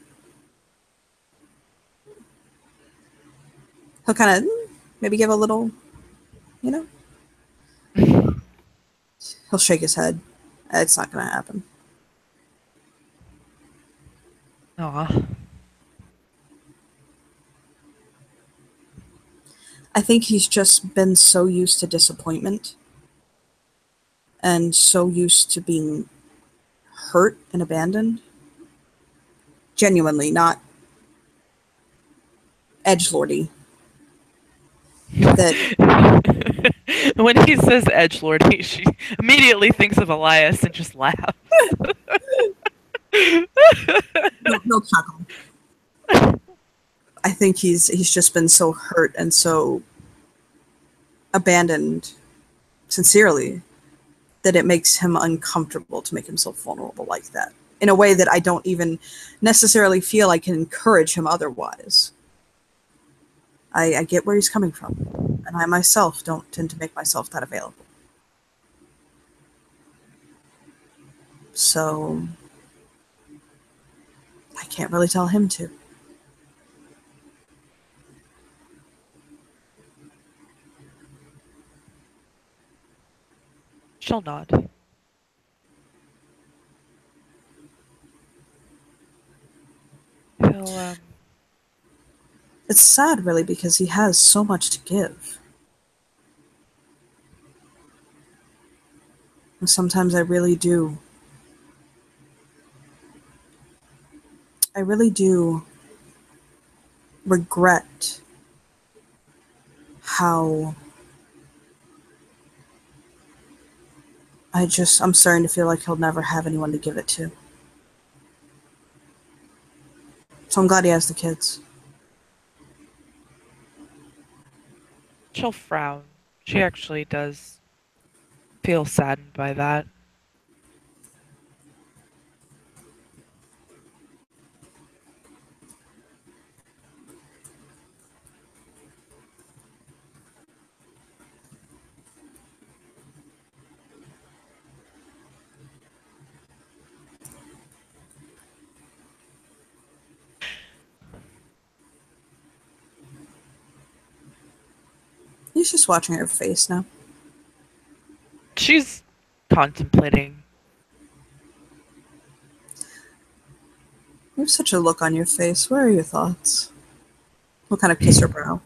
He'll kind of maybe give a little, you know. He'll shake his head. It's not going to happen. Aw. I think he's just been so used to disappointment and so used to being hurt and abandoned. Genuinely, not edgelordy. That When he says edgelord, she immediately thinks of Elias and just laughs. he'll chuckle. I think he's just been so hurt and so abandoned, sincerely, that it makes him uncomfortable to make himself vulnerable like that. In a way that I don't even necessarily feel I can encourage him otherwise. I get where he's coming from, and I myself don't tend to make myself that available. So I can't really tell him to. She'll nod. He'll, It's sad, really, because he has so much to give. And sometimes I really do regret how I'm starting to feel like he'll never have anyone to give it to. So I'm glad he has the kids. she'll frown. She actually does feel saddened by that. He's just watching her face now. She's contemplating. You have such a look on your face. What are your thoughts? He'll kind of kiss her brow.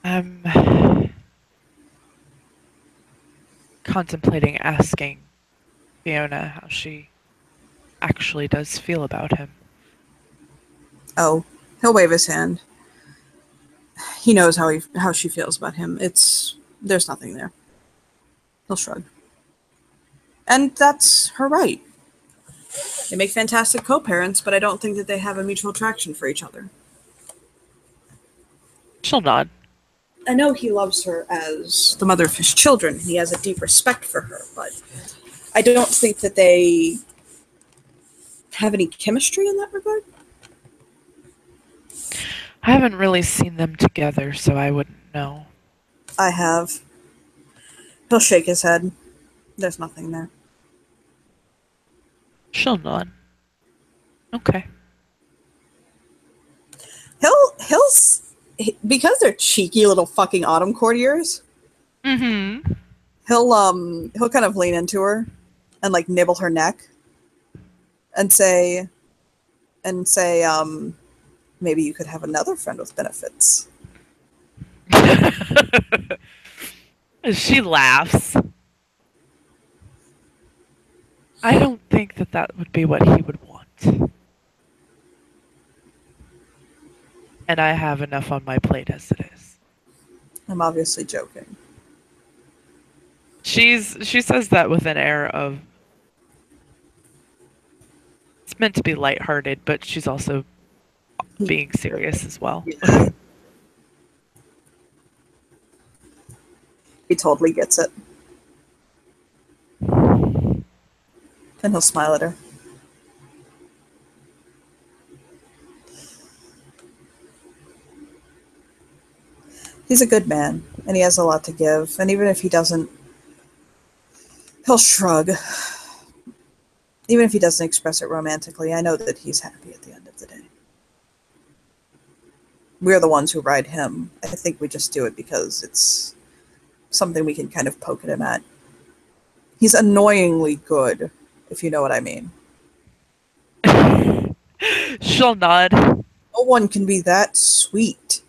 I'm contemplating asking Fiona how she actually does feel about him. Oh, he'll wave his hand. He knows how she feels about him. There's nothing there. He'll shrug. And that's her right. They make fantastic co-parents, but I don't think that they have a mutual attraction for each other. She'll nod. I know he loves her as the mother of his children. He has a deep respect for her, but I don't think that they have any chemistry in that regard. I haven't really seen them together, so I wouldn't know. I have. He'll shake his head. There's nothing there. She'll nod. Okay. Because they're cheeky little fucking autumn courtiers. Mm-hmm. He'll kind of lean into her and like nibble her neck and say, maybe you could have another friend with benefits. She laughs. I don't think that would be what he would want. And I have enough on my plate as it is. I'm obviously joking. She says that with an air of, it's meant to be lighthearted, but she's also being serious as well. Yeah. He totally gets it. And he'll smile at her. He's a good man, and he has a lot to give, and even if he doesn't, he'll shrug. Even if he doesn't express it romantically, I know that he's happy at the end of the day. We're the ones who ride him. I think we just do it because it's something we can kind of poke at him at. He's annoyingly good, if you know what I mean. She'll nod. No one can be that sweet.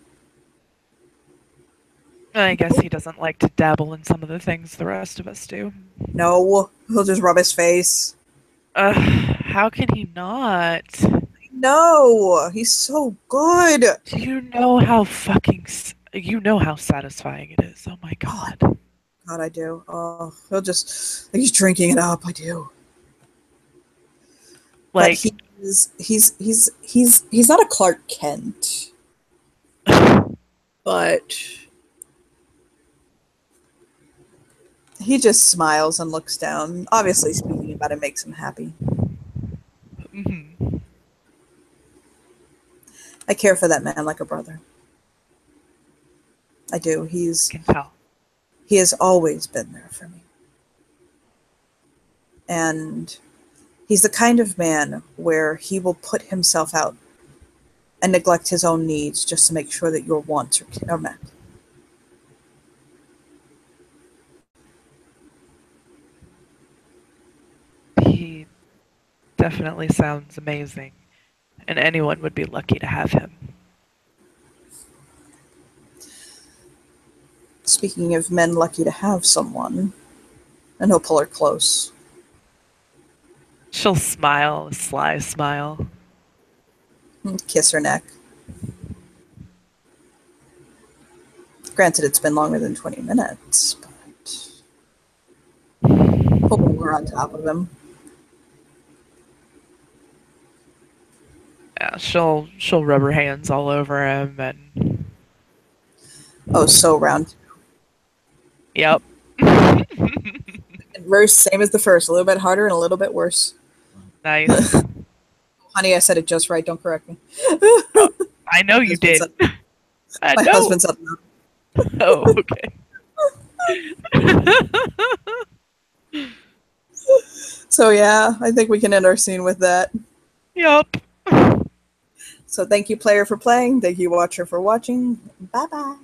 I guess he doesn't like to dabble in some of the things the rest of us do. No, he'll just rub his face. How can he not? No, he's so good. Do you know how satisfying it is? Oh my god. God, I do. Oh, he'll just like he's drinking it up. I do. But Like, he's not a Clark Kent, but he just smiles and looks down. Obviously, speaking about it makes him happy. mhm, I care for that man like a brother. I do. can tell. He has always been there for me. And he's the kind of man where he will put himself out and neglect his own needs just to make sure that your wants are met. He definitely sounds amazing, and anyone would be lucky to have him. Speaking of men lucky to have someone, and he'll pull her close. She'll smile, a sly smile. And kiss her neck. Granted, it's been longer than 20 minutes, but pull her on top of him. Yeah, she'll rub her hands all over him and Oh, so round. yep. Verse, same as the first, a little bit harder and a little bit worse. Nice. Honey, I said it just right. Don't correct me. Oh, I know My you husband did. said, I my know. husband said Oh, okay. so. Yeah, I think we can end our scene with that. Yup. So thank you, player, for playing. Thank you, watcher, for watching. Bye bye.